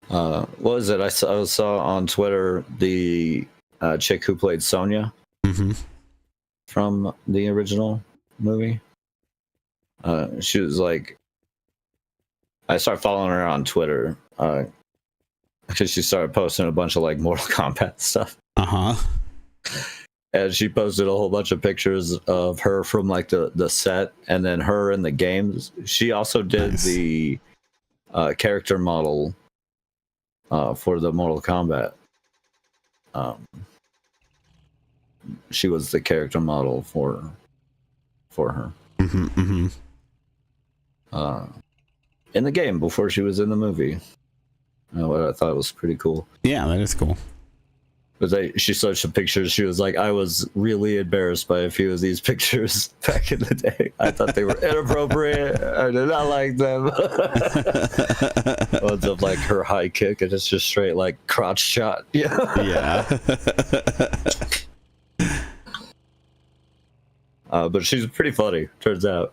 [SPEAKER 1] What was it? I saw on Twitter the chick who played Sonya from the original movie. She was like, I started following her on Twitter because she started posting a bunch of like Mortal Kombat stuff. And she posted a whole bunch of pictures of her from like the set, and then her in the games. She also did the character model for the Mortal Kombat. She was the character model for her. In the game before she was in the movie. What I thought was pretty cool.
[SPEAKER 2] Yeah, that is cool.
[SPEAKER 1] But she showed some pictures. She was like, I was really embarrassed by a few of these pictures back in the day. I thought they were inappropriate. I did not like them. Ones of like her high kick, and it's just straight like crotch shot.
[SPEAKER 2] Yeah.
[SPEAKER 1] But she's pretty funny. Turns out,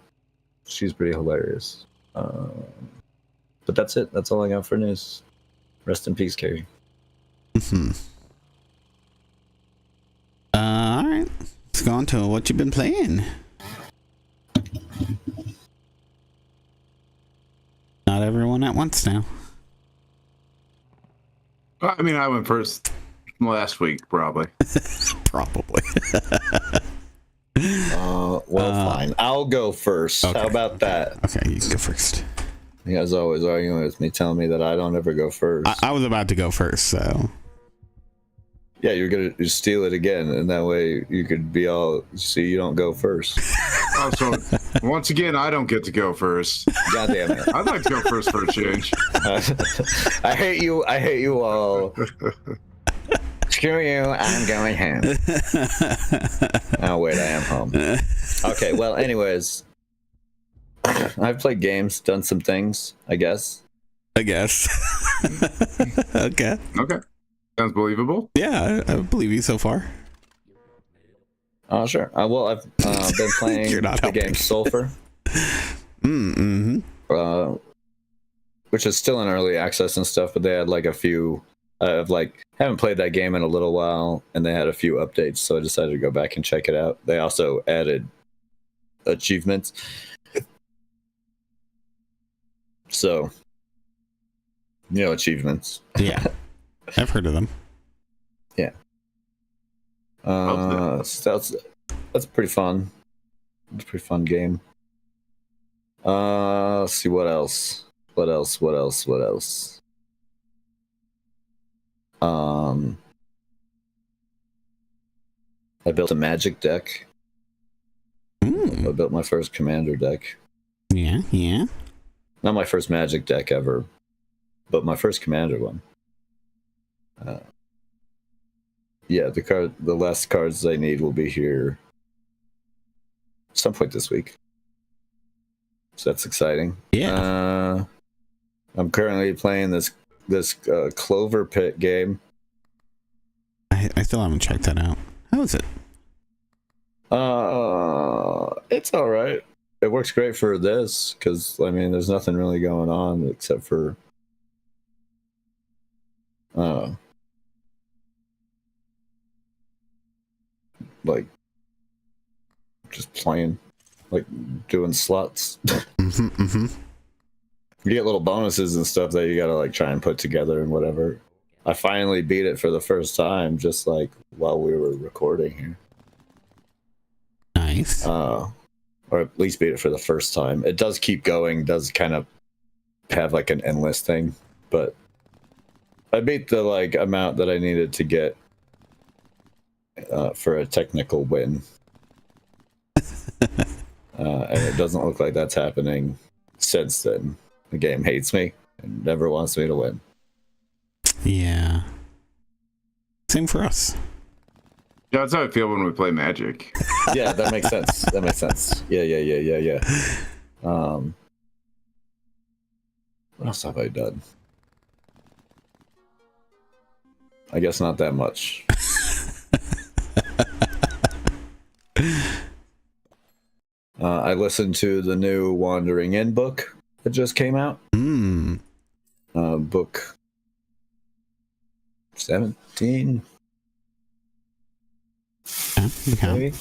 [SPEAKER 1] she's pretty hilarious. But that's it. That's all I got for news. Rest in peace, Carrie.
[SPEAKER 2] All right, let's go on to what you've been playing. Not everyone at once now.
[SPEAKER 3] I mean, I went first last week, probably.
[SPEAKER 2] Probably.
[SPEAKER 1] Fine. I'll go first.
[SPEAKER 2] Okay.
[SPEAKER 1] How about that?
[SPEAKER 2] Okay, you can go first.
[SPEAKER 1] You guys always arguing with me, telling me that I don't ever go first.
[SPEAKER 2] I was about to go first, so.
[SPEAKER 1] Yeah, you're gonna steal it again, and that way you could be all. See, you don't go first.
[SPEAKER 3] Oh, so once again, I don't get to go first.
[SPEAKER 1] God damn it!
[SPEAKER 3] I'd like to go first for a change.
[SPEAKER 1] I hate you. I hate you all. Screw you. I'm going home. Oh wait, I am home. Okay. Well, anyways, I've played games, done some things. I guess.
[SPEAKER 2] Okay.
[SPEAKER 3] Okay. Sounds believable.
[SPEAKER 2] Yeah, I believe you so far.
[SPEAKER 1] Oh, sure. Well, I've been playing the game Sulphur. Which is still in early access and stuff, but they had like a few. I've haven't played that game in a little while, and they had a few updates, so I decided to go back and check it out. They also added achievements. So, achievements.
[SPEAKER 2] Yeah. I've heard of them.
[SPEAKER 1] Yeah. So that's pretty fun. It's a pretty fun game. Let's see what else. What else? I built a magic deck. I built my first commander deck.
[SPEAKER 2] Yeah.
[SPEAKER 1] Not my first Magic deck ever, but my first Commander one. Yeah, the last cards I need will be here some point this week. So that's exciting.
[SPEAKER 2] Yeah.
[SPEAKER 1] I'm currently playing this Clover Pit game.
[SPEAKER 2] I still haven't checked that out. How is it?
[SPEAKER 1] It's all right. It works great for this because I mean, there's nothing really going on except for like just playing, like doing slots. You get little bonuses and stuff that you gotta like try and put together and whatever. I finally beat it for the first time, just like while we were recording here.
[SPEAKER 2] Nice.
[SPEAKER 1] Or at least beat it for the first time. It does keep going, does kind of have like an endless thing, but I beat the like amount that I needed to get for a technical win. And it doesn't look like that's happening since then. The game hates me and never wants me to win.
[SPEAKER 2] Yeah. Same for us.
[SPEAKER 3] Yeah, that's how I feel when we play Magic.
[SPEAKER 1] Yeah, that makes sense. That makes sense. Yeah. What else have I done? I guess not that much. I listened to the new Wandering In book that just came out. Book 17.
[SPEAKER 2] Okay.
[SPEAKER 1] Maybe?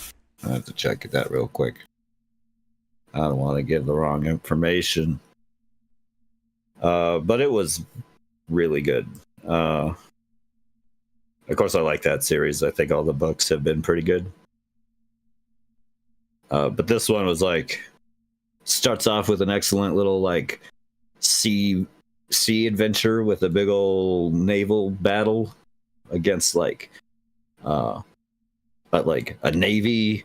[SPEAKER 1] I have to check that real quick. I don't want to give the wrong information. But it was really good. Of course, I like that series. I think all the books have been pretty good. But this one was like, starts off with an excellent little like sea adventure with a big old naval battle against like a navy,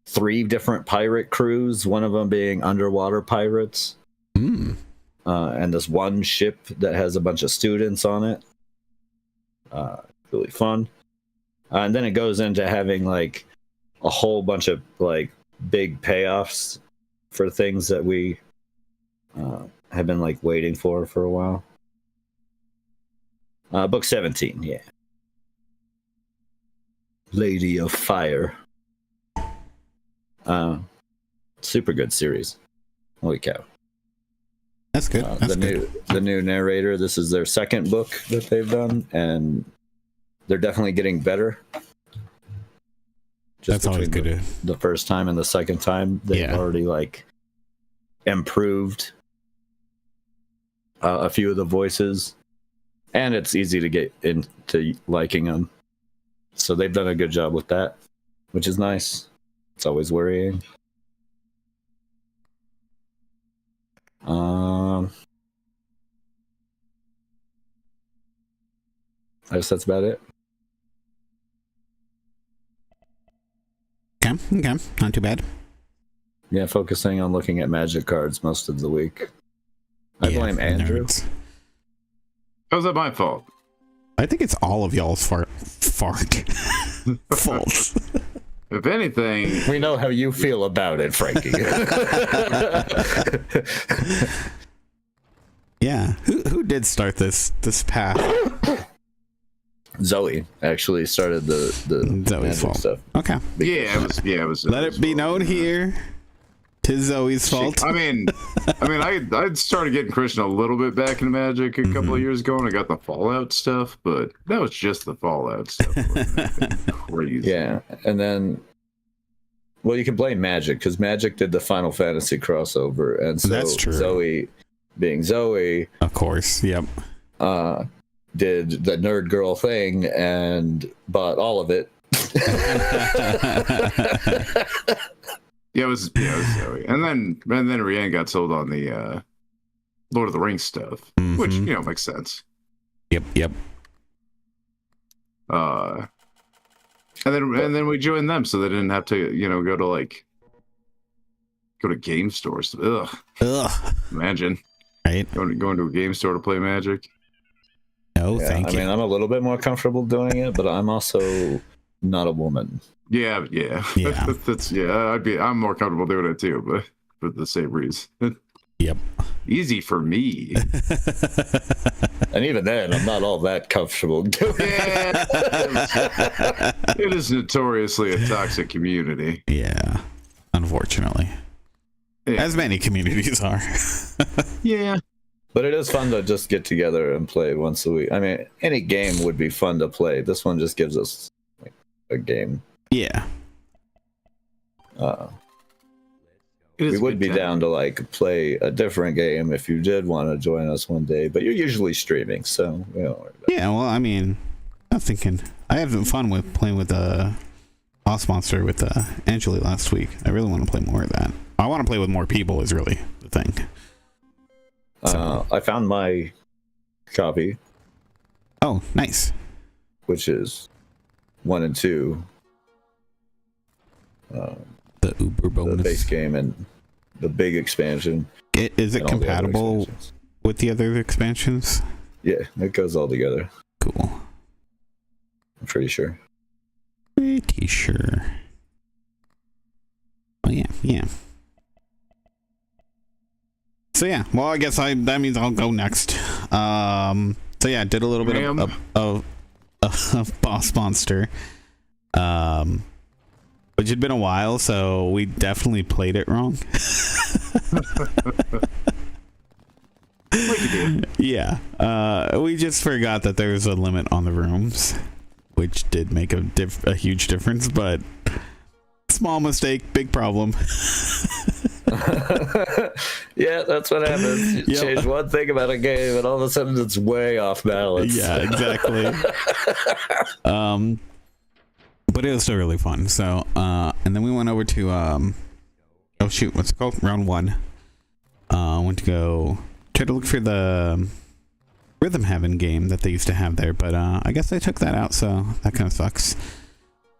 [SPEAKER 1] 3 different pirate crews, one of them being underwater pirates, and this one ship that has a bunch of students on it. Really fun. And then it goes into having like a whole bunch of like big payoffs for things that we have been like waiting for a while. Book 17, yeah. Lady of Fire. Super good series. Holy cow.
[SPEAKER 2] That's good. That's
[SPEAKER 1] The new narrator, this is their second book that they've done, and they're definitely getting better. Just
[SPEAKER 2] That's always good.
[SPEAKER 1] The first time and the second time, they've already like improved a few of the voices, and it's easy to get into liking them. So they've done a good job with that, which is nice. It's always worrying. I guess that's about it.
[SPEAKER 2] Okay, not too bad.
[SPEAKER 1] Yeah, focusing on looking at Magic cards most of the week. I blame Andrew.
[SPEAKER 2] Nerds.
[SPEAKER 3] How's that my fault?
[SPEAKER 2] I think it's all of y'all's fault.
[SPEAKER 3] If anything,
[SPEAKER 1] We know how you feel about it, Frankie.
[SPEAKER 2] Yeah. Who did start this path?
[SPEAKER 1] Zoe actually started the
[SPEAKER 2] Zoe's
[SPEAKER 1] Magic
[SPEAKER 2] fault.
[SPEAKER 1] stuff.
[SPEAKER 2] Okay.
[SPEAKER 3] it was.
[SPEAKER 2] Let it be known here. 'Tis Zoe's fault.
[SPEAKER 3] I started getting Christian a little bit back into Magic a couple of years ago, and I got the Fallout stuff, but that was just the Fallout stuff. It wasn't anything crazy.
[SPEAKER 1] Yeah, and then, well, you can blame Magic because Magic did the Final Fantasy crossover, and so
[SPEAKER 2] That's true.
[SPEAKER 1] Zoe, being Zoe,
[SPEAKER 2] Of course. Yep.
[SPEAKER 1] did the nerd girl thing and bought all of it.
[SPEAKER 3] Yeah, it was Zoe. And then Rianne got sold on the Lord of the Rings stuff, which, makes sense.
[SPEAKER 2] Yep.
[SPEAKER 3] And then we joined them so they didn't have to, go to like go to game stores. Ugh.
[SPEAKER 2] Ugh.
[SPEAKER 3] Imagine
[SPEAKER 2] Right?
[SPEAKER 3] going to a game store to play Magic.
[SPEAKER 2] No,
[SPEAKER 1] Yeah,
[SPEAKER 2] thank
[SPEAKER 1] I
[SPEAKER 2] you.
[SPEAKER 1] mean, I'm a little bit more comfortable doing it, but I'm also not a woman.
[SPEAKER 3] Yeah.
[SPEAKER 2] Yeah.
[SPEAKER 3] That's I'm more comfortable doing it too, but for the same reason.
[SPEAKER 2] Yep.
[SPEAKER 3] Easy for me.
[SPEAKER 1] And even then, I'm not all that comfortable doing it.
[SPEAKER 3] Yeah. It is notoriously a toxic community.
[SPEAKER 2] Yeah. Unfortunately.
[SPEAKER 3] Yeah.
[SPEAKER 2] As many communities are.
[SPEAKER 3] Yeah.
[SPEAKER 1] But it is fun to just get together and play once a week. I mean, any game would be fun to play. This one just gives us like a game.
[SPEAKER 2] Yeah.
[SPEAKER 3] It is
[SPEAKER 1] We
[SPEAKER 3] a
[SPEAKER 1] would
[SPEAKER 3] good
[SPEAKER 1] be
[SPEAKER 3] time.
[SPEAKER 1] down to like play a different game if you did want to join us one day, but you're usually streaming, so we don't worry about
[SPEAKER 2] Yeah, well, I mean, I'm thinking I had some fun with playing with Boss Monster with Angeli last week. I really want to play more of that. I want to play with more people is really the thing.
[SPEAKER 1] it. I found my copy,
[SPEAKER 2] Oh, nice.
[SPEAKER 1] which is 1 and 2,
[SPEAKER 2] The Uber
[SPEAKER 1] the
[SPEAKER 2] bonus.
[SPEAKER 1] base game and the big expansion.
[SPEAKER 2] Is it
[SPEAKER 1] and all the other
[SPEAKER 2] compatible
[SPEAKER 1] expansions.
[SPEAKER 2] with the other expansions?
[SPEAKER 1] Yeah, it goes all together.
[SPEAKER 2] Cool.
[SPEAKER 1] I'm pretty sure.
[SPEAKER 2] Pretty sure. Oh yeah. So yeah, well I guess that means I'll go next. So yeah, I did a little bit of Boss Monster. Which had been a while, so we definitely played it wrong.
[SPEAKER 3] Like you do.
[SPEAKER 2] Yeah. We just forgot that there was a limit on the rooms, which did make a huge difference, but small mistake, big problem.
[SPEAKER 1] Yeah, that's what happens. You
[SPEAKER 2] Yep.
[SPEAKER 1] change one thing about a game, and all of a sudden it's way off balance.
[SPEAKER 2] Yeah, exactly. But it was still really fun. So, and then we went over to oh shoot, what's it called? Round 1. Went to go try to look for the Rhythm Heaven game that they used to have there, but I guess they took that out, so that kind of sucks.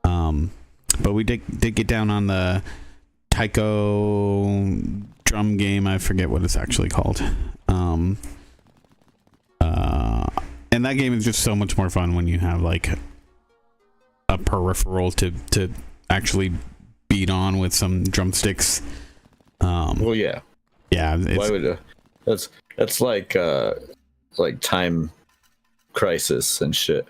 [SPEAKER 2] But we did get down on the Taiko drum game. I forget what it's actually called. And that game is just so much more fun when you have like a peripheral to actually beat on with some drumsticks.
[SPEAKER 1] Well, yeah.
[SPEAKER 2] Yeah,
[SPEAKER 1] Why would that's like Time Crisis and shit.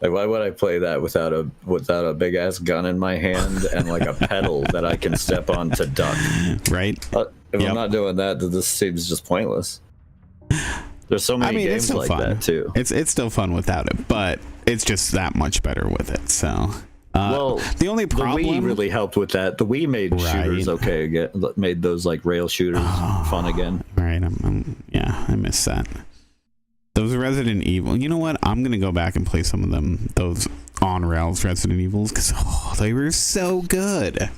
[SPEAKER 1] Like, why would I play that without a big ass gun in my hand and like a pedal that I can step on to duck?
[SPEAKER 2] right?
[SPEAKER 1] If
[SPEAKER 2] Yep.
[SPEAKER 1] I'm not doing that, then this seems just pointless. There's so many
[SPEAKER 2] it's
[SPEAKER 1] games
[SPEAKER 2] still
[SPEAKER 1] like
[SPEAKER 2] fun.
[SPEAKER 1] that too.
[SPEAKER 2] It's still fun without it, but it's just that much better with it. So,
[SPEAKER 1] Well,
[SPEAKER 2] the only
[SPEAKER 1] the
[SPEAKER 2] problem
[SPEAKER 1] Wii really helped with that. The Wii made shooters
[SPEAKER 2] Right.
[SPEAKER 1] okay again. Made those like rail shooters fun again.
[SPEAKER 2] Right, I miss that. Those Resident Evil. You know what? I'm gonna go back and play some of them. Those on rails Resident Evils because they were so good.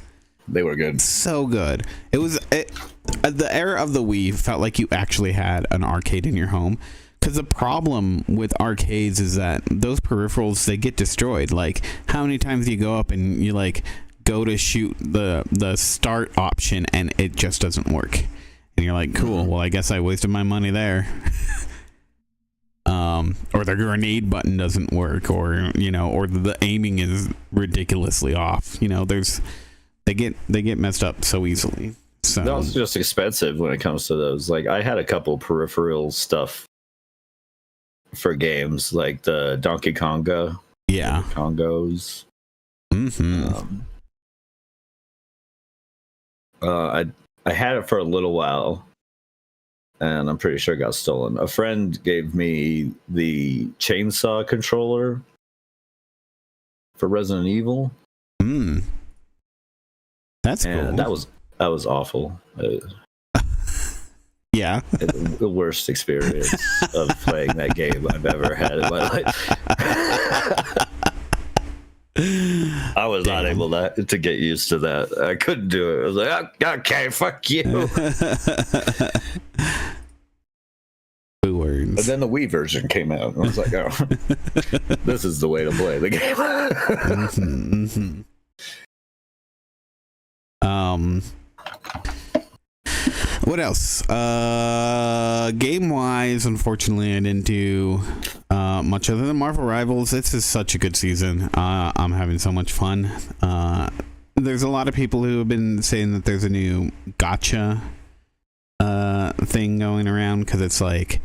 [SPEAKER 1] They were good.
[SPEAKER 2] So good. The era of the Wii felt like you actually had an arcade in your home. Because the problem with arcades is that those peripherals, they get destroyed. Like, how many times do you go up and you like go to shoot the start option and it just doesn't work, and you're like, cool, well I guess I wasted my money there. Or the grenade button doesn't work, or or the aiming is ridiculously off. They get messed up so easily. So
[SPEAKER 1] That was just expensive when it comes to those. Like, I had a couple peripheral stuff for games, like the Donkey Konga,
[SPEAKER 2] yeah.
[SPEAKER 1] Congos.
[SPEAKER 2] Mm-hmm.
[SPEAKER 1] I had it for a little while, and I'm pretty sure it got stolen. A friend gave me the chainsaw controller for Resident Evil,
[SPEAKER 2] That's
[SPEAKER 1] and
[SPEAKER 2] cool.
[SPEAKER 1] that was awful.
[SPEAKER 2] Yeah.
[SPEAKER 1] The worst experience of playing that game I've ever had in my life. I was not able to get used to that. I couldn't do it. I was like, okay, fuck you.
[SPEAKER 2] Words.
[SPEAKER 1] But then the Wii version came out, and I was like, oh, this is the way to play the game.
[SPEAKER 2] What else? Game wise, unfortunately, I didn't do much other than Marvel Rivals. This is such a good season. I'm having so much fun. There's a lot of people who have been saying that there's a new gotcha thing going around, because it's like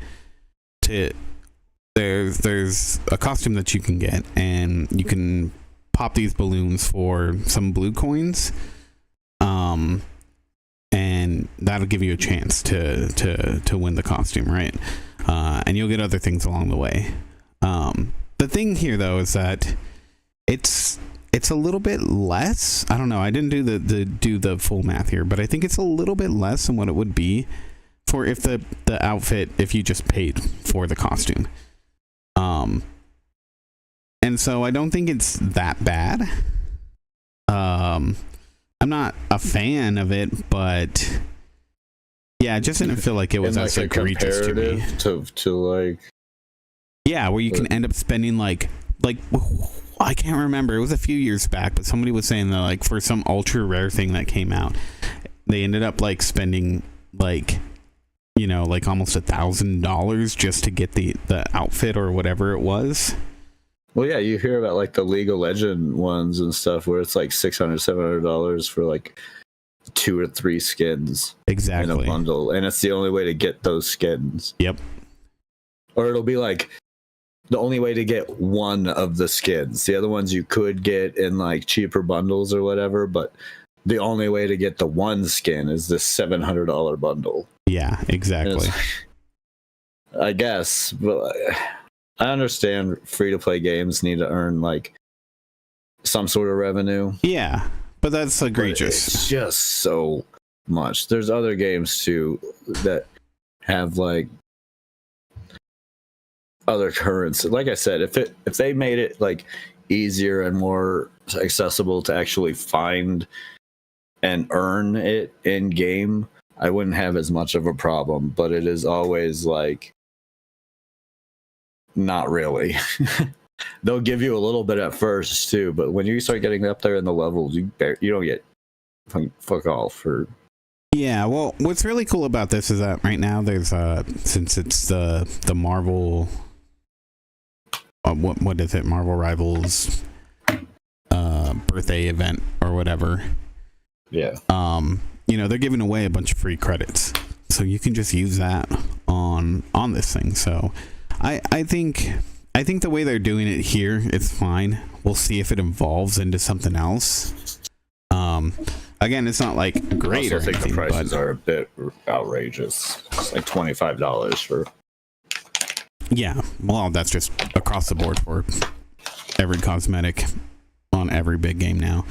[SPEAKER 2] there's a costume that you can get, and you can pop these balloons for some blue coins, and that'll give you a chance to win the costume, right? And you'll get other things along the way. The thing here, though, is that it's a little bit less. I don't know. I didn't do the full math here, but I think it's a little bit less than what it would be for if the outfit, if you just paid for the costume. And so I don't think it's that bad. I'm not a fan of it, but yeah, it just didn't feel like it was as egregious to me.
[SPEAKER 1] To like,
[SPEAKER 2] yeah, where you can end up spending like I can't remember. It was a few years back, but somebody was saying that like for some ultra rare thing that came out, they ended up like spending like, you know, like almost $1,000 just to get the outfit or whatever it was.
[SPEAKER 1] well, yeah, you hear about like the League of Legends ones and stuff where it's like $600-$700 for like 2 or 3 skins
[SPEAKER 2] Exactly.
[SPEAKER 1] in a bundle, and it's the only way to get those skins.
[SPEAKER 2] Yep.
[SPEAKER 1] Or it'll be like the only way to get one of the skins. The other ones you could get in like cheaper bundles or whatever, but the only way to get the one skin is this $700 bundle.
[SPEAKER 2] Yeah, exactly.
[SPEAKER 1] I guess, but I understand free-to-play games need to earn like some sort of revenue.
[SPEAKER 2] Yeah, but that's egregious.
[SPEAKER 1] It's just so much. There's other games too that have like other currency. Like I said, if they made it like easier and more accessible to actually find and earn it in game, I wouldn't have as much of a problem. But it is always like not really. They'll give you a little bit at first too, but when you start getting up there in the levels, you don't get fuck all for.
[SPEAKER 2] Yeah, well, what's really cool about this is that right now there's since it's the Marvel what is it, Marvel Rivals birthday event or whatever.
[SPEAKER 1] Yeah.
[SPEAKER 2] You know, they're giving away a bunch of free credits, so you can just use that on this thing. So I think the way they're doing it here, it's fine. We'll see if it evolves into something else. Again, it's not like great.
[SPEAKER 1] I
[SPEAKER 2] or
[SPEAKER 1] think
[SPEAKER 2] anything,
[SPEAKER 1] the prices
[SPEAKER 2] but
[SPEAKER 1] are a bit outrageous. It's like $25 for.
[SPEAKER 2] yeah, well, that's just across the board for every cosmetic on every big game now.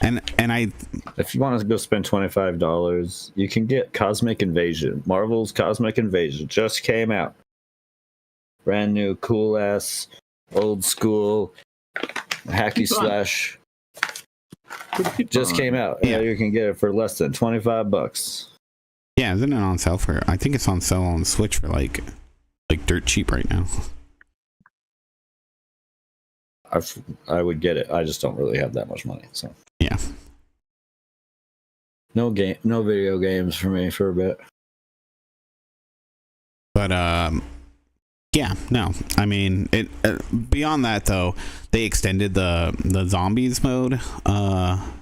[SPEAKER 2] And
[SPEAKER 1] If you want to go spend $25, you can get Cosmic Invasion. Marvel's Cosmic Invasion just came out. Brand new, cool ass, old school, hacky slash. Just came out.
[SPEAKER 2] Yeah,
[SPEAKER 1] you can get it for less than $25.
[SPEAKER 2] yeah, isn't it on sale for? I think it's on sale on the Switch for like dirt cheap right now.
[SPEAKER 1] I would get it. I just don't really have that much money. So
[SPEAKER 2] yeah,
[SPEAKER 1] no video games for me for a bit.
[SPEAKER 2] but yeah, no, I mean it. Beyond that, though, they extended the zombies mode,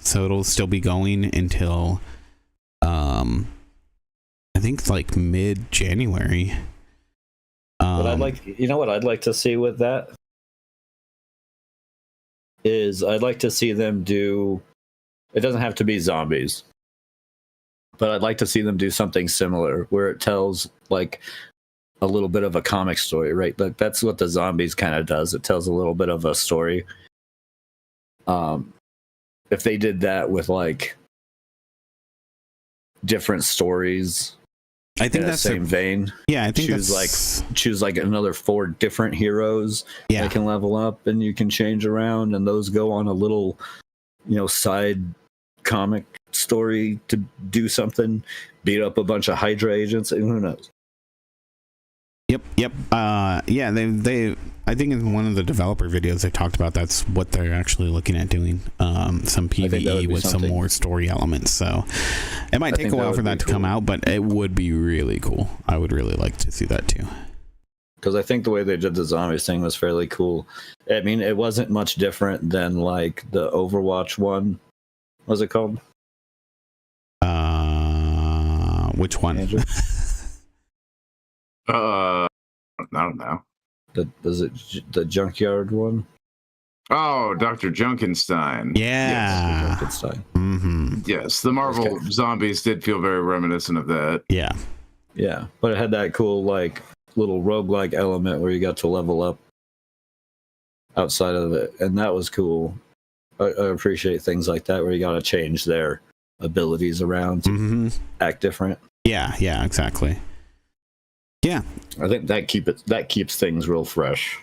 [SPEAKER 2] so it'll still be going until I think it's like mid-January.
[SPEAKER 1] But I'd like, you know what I'd like to see with that is I'd like to see them do. It doesn't have to be zombies, but I'd like to see them do something similar where it tells like a little bit of a comic story, right? Like that's what the zombies kind of does. It tells a little bit of a story. If they did that with like different stories,
[SPEAKER 2] I think
[SPEAKER 1] in
[SPEAKER 2] that's
[SPEAKER 1] the same vein.
[SPEAKER 2] Yeah, I think
[SPEAKER 1] choose like another 4 different heroes that can level up, and you can change around, and those go on a little, side comic story to do something, beat up a bunch of Hydra agents, and who knows.
[SPEAKER 2] Yep. Yeah, I think in one of the developer videos they talked about that's what they're actually looking at doing. Some PvE with some more story elements. So it might take a while for that to come out, but it would be really cool. I would really like to see that too.
[SPEAKER 1] Because I think the way they did the zombies thing was fairly cool. I mean, it wasn't much different than like the Overwatch one. What was it called?
[SPEAKER 2] Which one?
[SPEAKER 3] I don't know.
[SPEAKER 1] Was it the Junkyard one?
[SPEAKER 3] Oh, Dr. Junkenstein.
[SPEAKER 2] Yeah.
[SPEAKER 1] Yes, Junkenstein.
[SPEAKER 2] Mm-hmm.
[SPEAKER 3] Yes, the Marvel zombies did feel very reminiscent of that.
[SPEAKER 2] Yeah.
[SPEAKER 1] Yeah, but it had that cool like little roguelike element where you got to level up outside of it, and that was cool. I appreciate things like that where you got to change their abilities around to act different.
[SPEAKER 2] Yeah, exactly. Yeah,
[SPEAKER 1] I think that keeps things real fresh,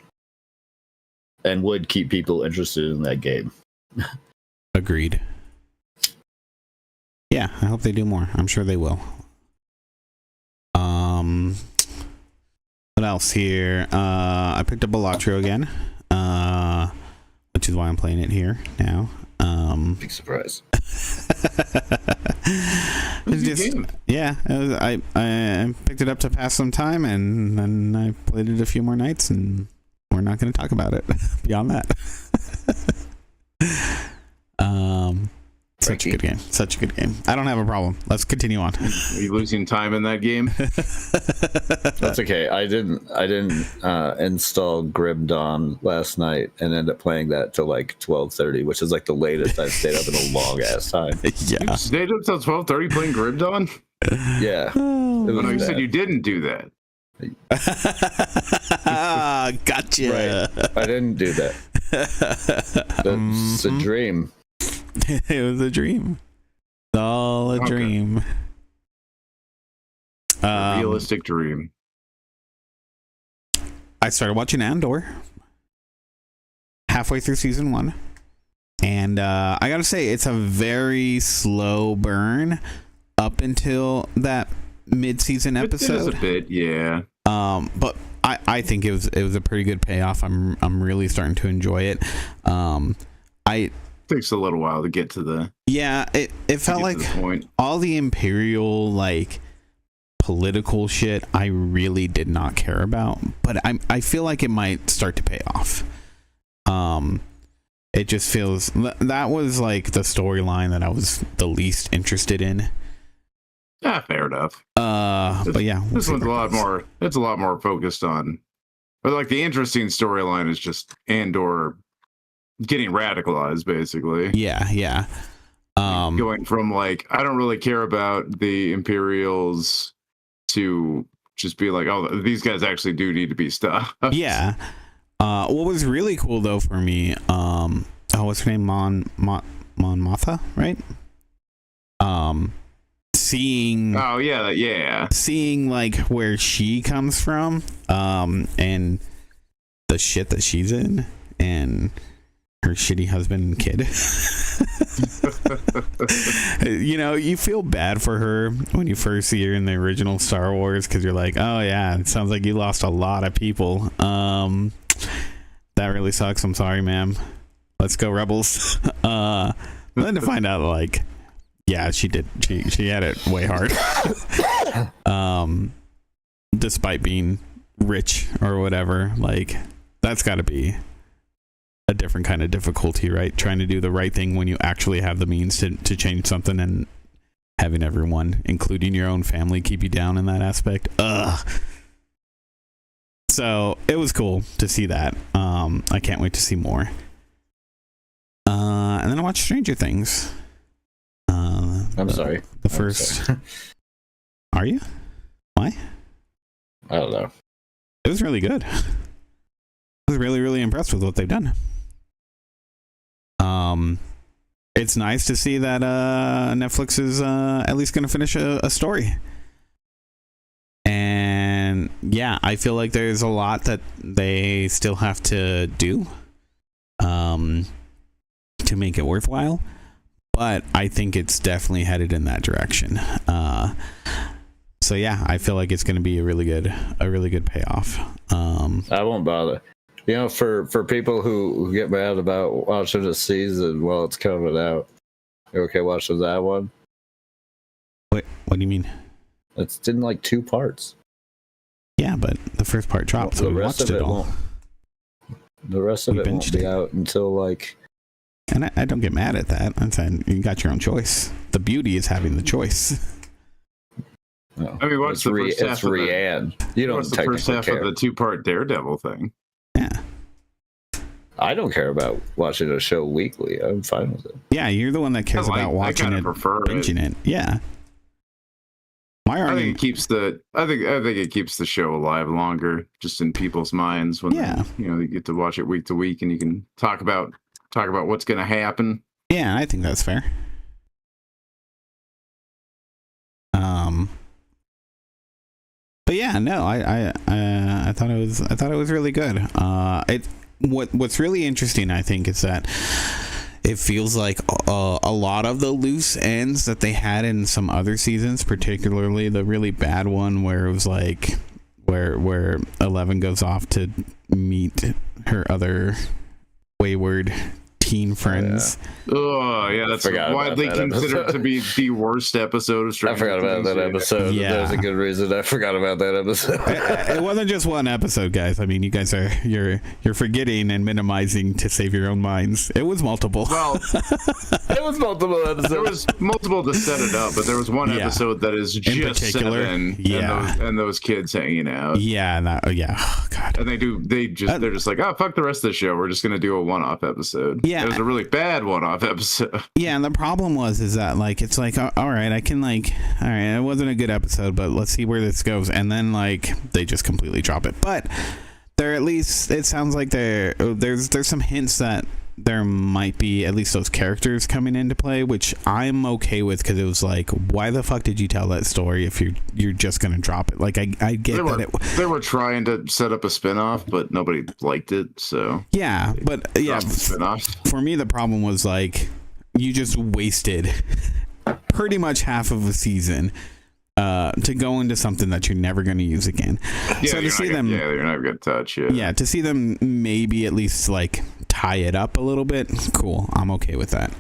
[SPEAKER 1] and would keep people interested in that game.
[SPEAKER 2] Agreed. Yeah, I hope they do more. I'm sure they will. What else here? I picked up Balatro again, which is why I'm playing it here now.
[SPEAKER 1] Big surprise.
[SPEAKER 2] It's just, yeah, I picked it up to pass some time, and then I played it a few more nights, and we're not going to talk about it beyond that. Such a good game. Such a good game. I don't have a problem. Let's continue on.
[SPEAKER 3] Are you losing time in that game?
[SPEAKER 1] That's okay. I didn't install Grim Dawn last night and ended up playing that till like 12:30, which is like the latest I've stayed up in a long ass time.
[SPEAKER 2] Yeah.
[SPEAKER 3] You stayed up till 12:30 playing Grim Dawn?
[SPEAKER 1] Yeah.
[SPEAKER 3] No, you said you didn't do that.
[SPEAKER 2] Gotcha.
[SPEAKER 1] Right. I didn't do that. That's a dream.
[SPEAKER 2] It was a dream. It's all a dream.
[SPEAKER 3] A realistic dream.
[SPEAKER 2] I started watching Andor halfway through season 1, and I gotta say it's a very slow burn up until that mid-season episode.
[SPEAKER 3] It is a bit, yeah.
[SPEAKER 2] But I think it was a pretty good payoff. I'm really starting to enjoy it.
[SPEAKER 3] Takes a little while to get to the
[SPEAKER 2] it felt like all the Imperial like political shit I really did not care about, but I feel like it might start to pay off. It just feels that was like the storyline that I was the least interested in.
[SPEAKER 3] Yeah, fair enough.
[SPEAKER 2] But yeah,
[SPEAKER 3] this one's a lot more. It's a lot more focused on, but like the interesting storyline is just Andor getting radicalized, basically.
[SPEAKER 2] Yeah.
[SPEAKER 3] Going from like I don't really care about the Imperials to just be like, oh, these guys actually do need to be stopped.
[SPEAKER 2] Yeah. What was really cool though for me, what's her name, Mon Mothma, right? Seeing like where she comes from, and the shit that she's in, and her shitty husband and kid. You know, you feel bad for her when you first see her in the original Star Wars, because you're like, oh yeah, it sounds like you lost a lot of people. That really sucks. I'm sorry, ma'am. Let's go, Rebels. Then to find out, like, yeah, she did. She had it way hard. Despite being rich or whatever, like, that's got to be a different kind of difficulty, right? Trying to do the right thing when you actually have the means to change something, and having everyone, including your own family, keep you down in that aspect. So it was cool to see that. I can't wait to see more. And then I watched Stranger Things.
[SPEAKER 1] I'm sorry.
[SPEAKER 2] The first. Are you? Why?
[SPEAKER 1] I don't know.
[SPEAKER 2] It was really good. I was really, really impressed with what they've done. It's nice to see that Netflix is at least going to finish a story. And yeah, I feel like there's a lot that they still have to do to make it worthwhile. But I think it's definitely headed in that direction. So yeah, I feel like it's going to be a really good payoff.
[SPEAKER 1] I won't bother. You know, for people who get mad about watching a season while it's coming out, you okay watching that one?
[SPEAKER 2] What do you mean?
[SPEAKER 1] It's in like 2 parts.
[SPEAKER 2] Yeah, but the first part dropped, so we watched it all.
[SPEAKER 1] The rest of it won't be out until like...
[SPEAKER 2] And I don't get mad at that. I'm saying you got your own choice. The beauty is having the choice.
[SPEAKER 1] No,
[SPEAKER 3] I mean, what's the first half of
[SPEAKER 1] Rianne. You don't
[SPEAKER 3] what's the first half
[SPEAKER 1] care.
[SPEAKER 3] of the 2-part Daredevil thing?
[SPEAKER 2] Yeah.
[SPEAKER 1] I don't care about watching a show weekly. I'm fine with it.
[SPEAKER 2] Yeah, you're the one that cares about watching it, binging it. Yeah. My
[SPEAKER 3] I think it keeps the it keeps the show alive longer, just in people's minds when you get to watch it week to week, and you can talk about what's going to happen.
[SPEAKER 2] Yeah, I think that's fair. But yeah, no, I thought it was really good. What's really interesting, I think, is that it feels like a lot of the loose ends that they had in some other seasons, particularly the really bad one where it was like where 11 goes off to meet her other wayward teen friends.
[SPEAKER 3] That's widely considered to be the worst episode of Stranger Things.
[SPEAKER 1] I forgot about that episode.
[SPEAKER 2] Yeah.
[SPEAKER 1] There's a good reason I forgot about that episode.
[SPEAKER 2] It wasn't just one episode, guys. I mean, you guys are you're forgetting and minimizing to save your own minds. It was multiple.
[SPEAKER 3] Well,
[SPEAKER 1] it was multiple episodes.
[SPEAKER 3] There was multiple to set it up, but there was one episode that is just Seven and those kids hanging out.
[SPEAKER 2] Yeah, oh, God.
[SPEAKER 3] And they're just like, oh, fuck the rest of the show. We're just gonna do a one-off episode.
[SPEAKER 2] Yeah.
[SPEAKER 3] It was a really bad one-off episode.
[SPEAKER 2] Yeah, and the problem is that like it's like all right, I can like all right, it wasn't a good episode, but let's see where this goes, and then like they just completely drop it. But there, at least it sounds like there's some hints that there might be at least those characters coming into play, which I'm okay with, because it was like, why the fuck did you tell that story if you're just gonna drop it? Like I get
[SPEAKER 3] they were trying to set up a spinoff, but nobody liked it, so
[SPEAKER 2] yeah. But yeah, for me the problem was like you just wasted pretty much half of a season to go into something that you're never going to use again.
[SPEAKER 3] Yeah,
[SPEAKER 2] so to see them,
[SPEAKER 3] you're not going to touch it.
[SPEAKER 2] Yeah, to see them maybe at least like tie it up a little bit, cool. I'm okay with that.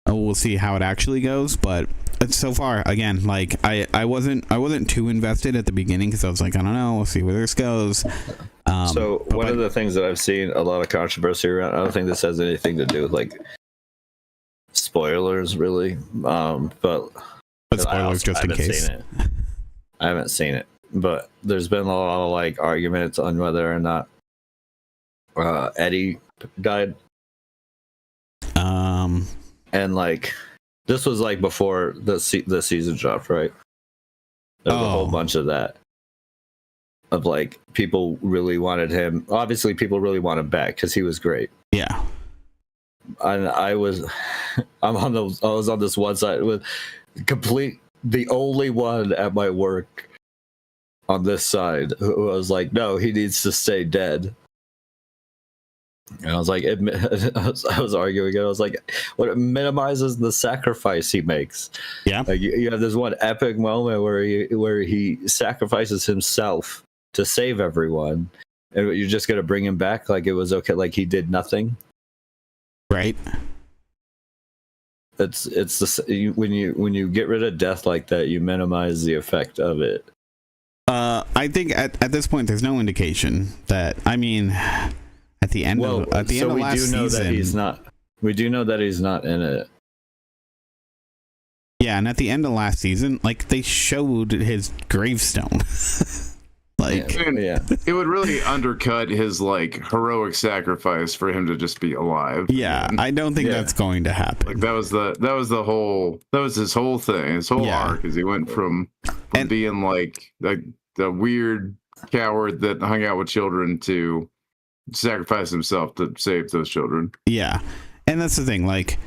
[SPEAKER 2] We'll see how it actually goes, but so far, again, like I wasn't too invested at the beginning because I was like, I don't know, we'll see where this goes.
[SPEAKER 1] So one of the things that I've seen a lot of controversy around, I don't think this has anything to do with like spoilers really, but
[SPEAKER 2] spoilers just in case.
[SPEAKER 1] I haven't seen it, but there's been a lot of like arguments on whether or not Eddie died. And like this was like before the season dropped, right? There was a whole bunch of that. Of like people really wanted him. Obviously, people really want him back because he was great.
[SPEAKER 2] Yeah.
[SPEAKER 1] And I was on this one side with the only one at my work on this side who was like, no, he needs to stay dead. And I was like, I was arguing it. I was like, what, it minimizes the sacrifice he makes.
[SPEAKER 2] Yeah.
[SPEAKER 1] Like you have this one epic moment where he sacrifices himself to save everyone, and you're just gonna bring him back like it was okay, like he did nothing.
[SPEAKER 2] Right.
[SPEAKER 1] It's the when you get rid of death like that, you minimize the effect of it.
[SPEAKER 2] I think at this point, there's no indication that. I mean, at the end of last season, we do know that he's not in it. Yeah, and at the end of last season, like they showed his gravestone. Like,
[SPEAKER 3] yeah, it would really undercut his like heroic sacrifice for him to just be alive.
[SPEAKER 2] Yeah, I don't think that's going to happen.
[SPEAKER 3] Like that was his whole thing, his whole arc, is he went from being like the weird coward that hung out with children to sacrifice himself to save those children.
[SPEAKER 2] Yeah, and that's the thing, like.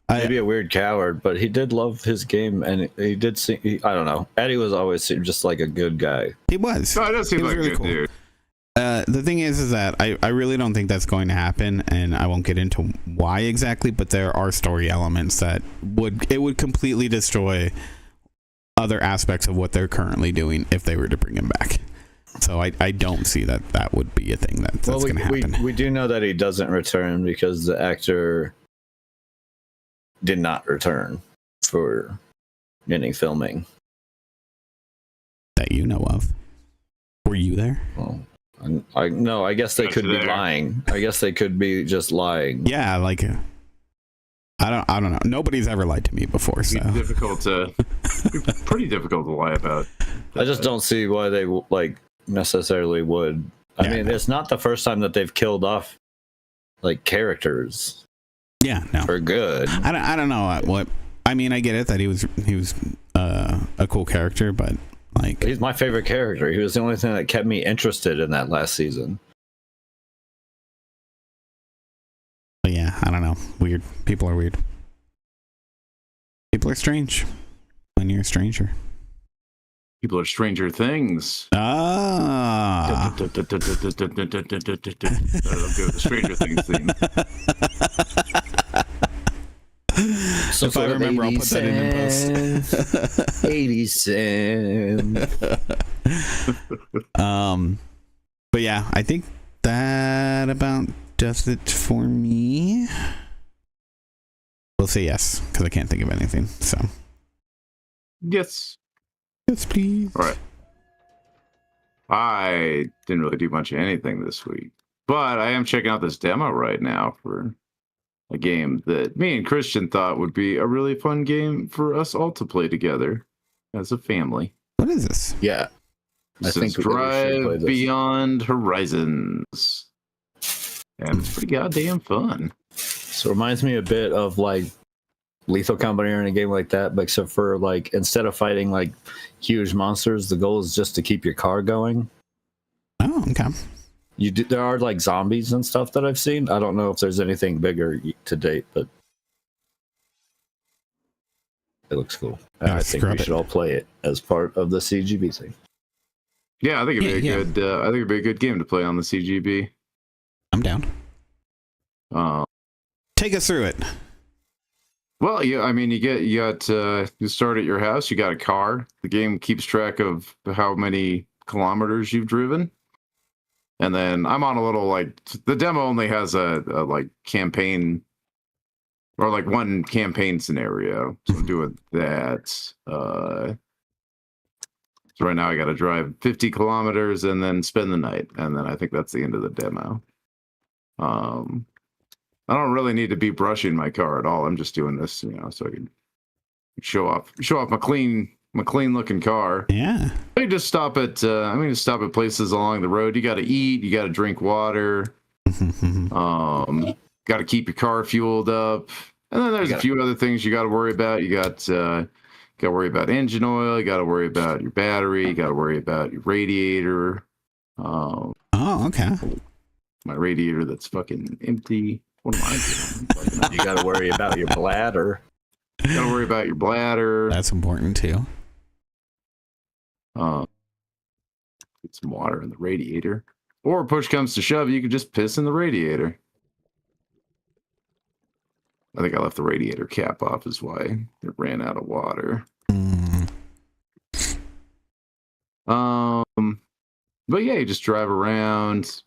[SPEAKER 1] Maybe a weird coward, but he did love his game, and he did seem. I don't know. Eddie was always just like a good guy.
[SPEAKER 2] He was.
[SPEAKER 3] No, it does seem like really a good dude.
[SPEAKER 2] The thing is that I really don't think that's going to happen, and I won't get into why exactly. But there are story elements that would completely destroy other aspects of what they're currently doing if they were to bring him back. So I don't see that would be a thing that's going to happen.
[SPEAKER 1] We do know that he doesn't return because the actor did not return for any filming
[SPEAKER 2] that you know of. Were you there?
[SPEAKER 1] Well, I guess they could be lying. I guess they could be just lying.
[SPEAKER 2] Yeah, like I don't know. Nobody's ever lied to me before, so
[SPEAKER 3] pretty difficult to lie about.
[SPEAKER 1] I just don't see why they like necessarily would. I mean, it's not the first time that they've killed off like characters.
[SPEAKER 2] Yeah, no,
[SPEAKER 1] for good.
[SPEAKER 2] I don't know what. I mean, I get it that he was a cool character, but like
[SPEAKER 1] he's my favorite character. He was the only thing that kept me interested in that last season.
[SPEAKER 2] But yeah, I don't know. Weird. People are weird. People are strange. When you're a stranger.
[SPEAKER 3] People are Stranger Things.
[SPEAKER 2] Ah.
[SPEAKER 3] I'll go with the Stranger Things theme.
[SPEAKER 2] So if I remember, I'll put that in post.
[SPEAKER 1] 80 cents.
[SPEAKER 2] But yeah, I think that about does it for me. We'll say yes, because I can't think of anything. So
[SPEAKER 3] yes.
[SPEAKER 2] Yes, please.
[SPEAKER 3] All right. I didn't really do much of anything this week, but I am checking out this demo right now for a game that me and Christian thought would be a really fun game for us all to play together as a family.
[SPEAKER 2] What is this?
[SPEAKER 1] Yeah.
[SPEAKER 3] I think Drive Beyond Horizons. And it's pretty goddamn fun.
[SPEAKER 1] So it reminds me a bit of like Lethal Company or in a game like that, but except for like instead of fighting like huge monsters, the goal is just to keep your car going.
[SPEAKER 2] Oh, okay.
[SPEAKER 1] There are like zombies and stuff that I've seen. I don't know if there's anything bigger to date, but it looks cool. I think we should all play it as part of the CGB thing.
[SPEAKER 3] Yeah, I think it'd be a good. I think it'd be a good game to play on the CGB.
[SPEAKER 2] I'm down. Take us through it.
[SPEAKER 3] Well, yeah, I mean, you start at your house. You got a car. The game keeps track of how many kilometers you've driven, and then I'm on a little like the demo only has a like campaign or like one campaign scenario. So I'm doing that. So right now I got to drive 50 kilometers and then spend the night, and then I think that's the end of the demo. I don't really need to be brushing my car at all. I'm just doing this, so I can show off my clean looking car.
[SPEAKER 2] Yeah.
[SPEAKER 3] I just stop at places along the road. You got to eat, you got to drink water. Got to keep your car fueled up, and then there's a few other things you got to worry about. You got to worry about engine oil. You got to worry about your battery. You got to worry about your radiator.
[SPEAKER 2] Oh, okay.
[SPEAKER 3] My radiator that's fucking empty. What am I doing?
[SPEAKER 1] You got to worry about your bladder.
[SPEAKER 3] You got to worry about your bladder.
[SPEAKER 2] That's important too.
[SPEAKER 3] Get some water in the radiator. Or push comes to shove, you could just piss in the radiator. I think I left the radiator cap off is why it ran out of water. But yeah, you just drive around.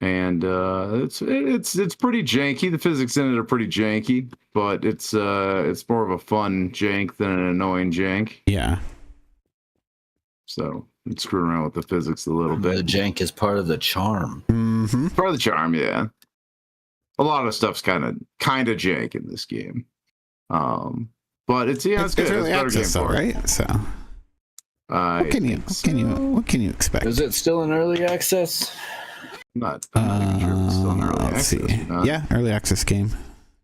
[SPEAKER 3] And it's pretty janky. The physics in it are pretty janky, but it's more of a fun jank than an annoying jank.
[SPEAKER 2] Yeah.
[SPEAKER 3] So I'm screwing around with the physics a little bit.
[SPEAKER 1] The jank is part of the charm.
[SPEAKER 2] Mm-hmm.
[SPEAKER 3] Part of the charm, yeah. A lot of stuff's kind of jank in this game, but it's good.
[SPEAKER 2] It's really access, though, right? So. What can you expect?
[SPEAKER 1] Is it still in early access?
[SPEAKER 3] I'm not even sure if it's still in early
[SPEAKER 2] access.
[SPEAKER 3] Let's see.
[SPEAKER 2] Yeah, early access game.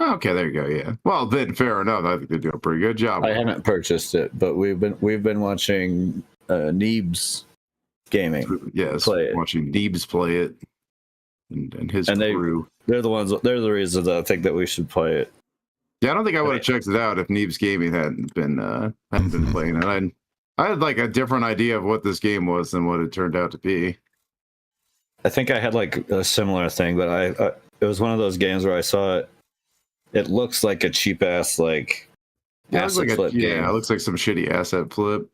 [SPEAKER 3] Okay, there you go. Yeah. Well, then fair enough. I think they do a pretty good job.
[SPEAKER 1] I haven't purchased it, but we've been watching Neebs Gaming.
[SPEAKER 3] Yes, watching Neebs play it and his crew.
[SPEAKER 1] They're the reasons I think that we should play it.
[SPEAKER 3] Yeah, I don't think I would have checked it out if Neebs Gaming hadn't been playing it. I had like a different idea of what this game was than what it turned out to be.
[SPEAKER 1] I think I had like a similar thing, but it was one of those games where I saw it. It looks like a cheap ass like asset flip game.
[SPEAKER 3] Yeah, it looks like some shitty asset flip.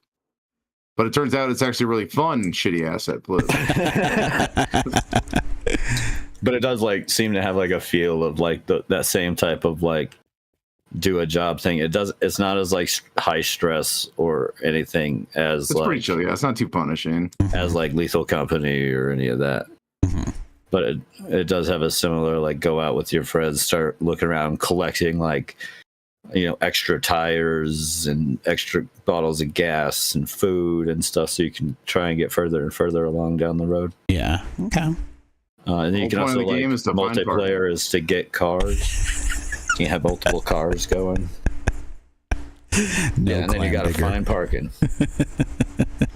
[SPEAKER 3] But it turns out it's actually really fun, shitty asset play.
[SPEAKER 1] But it does like seem to have like a feel of like that same type of like do a job thing. It's not as like high stress or anything as
[SPEAKER 3] It's
[SPEAKER 1] like
[SPEAKER 3] pretty chill. Yeah, it's not too punishing
[SPEAKER 1] as like Lethal Company or any of that.
[SPEAKER 2] Mm-hmm.
[SPEAKER 1] But it does have a similar like go out with your friends, start looking around, collecting like, you know, extra tires and extra bottles of gas and food and stuff, so you can try and get further and further along down the road.
[SPEAKER 2] Yeah. Okay.
[SPEAKER 1] And then you can also like multiplayer is to get cars. You have multiple cars going.
[SPEAKER 2] No,
[SPEAKER 1] and then you got to find parking.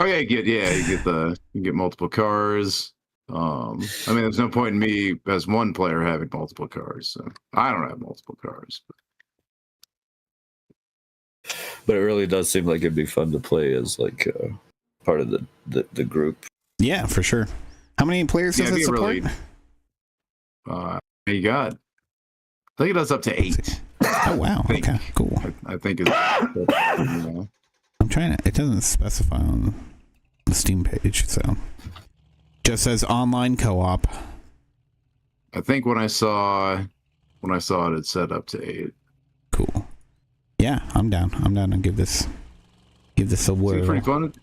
[SPEAKER 3] You get multiple cars. I mean, there's no point in me as one player having multiple cars. So I don't have multiple cars.
[SPEAKER 1] But it really does seem like it'd be fun to play as like part of the group.
[SPEAKER 2] Yeah, for sure. How many players does it support?
[SPEAKER 3] You got, I think it does up to 8.
[SPEAKER 2] Oh wow! Okay, cool.
[SPEAKER 3] I think it's.
[SPEAKER 2] I'm trying to. It doesn't specify on the Steam page, so just says online co-op.
[SPEAKER 3] I think when I saw it said up to 8.
[SPEAKER 2] Cool. Yeah, I'm down. I'm down to give this a whirl.
[SPEAKER 3] It's pretty fun.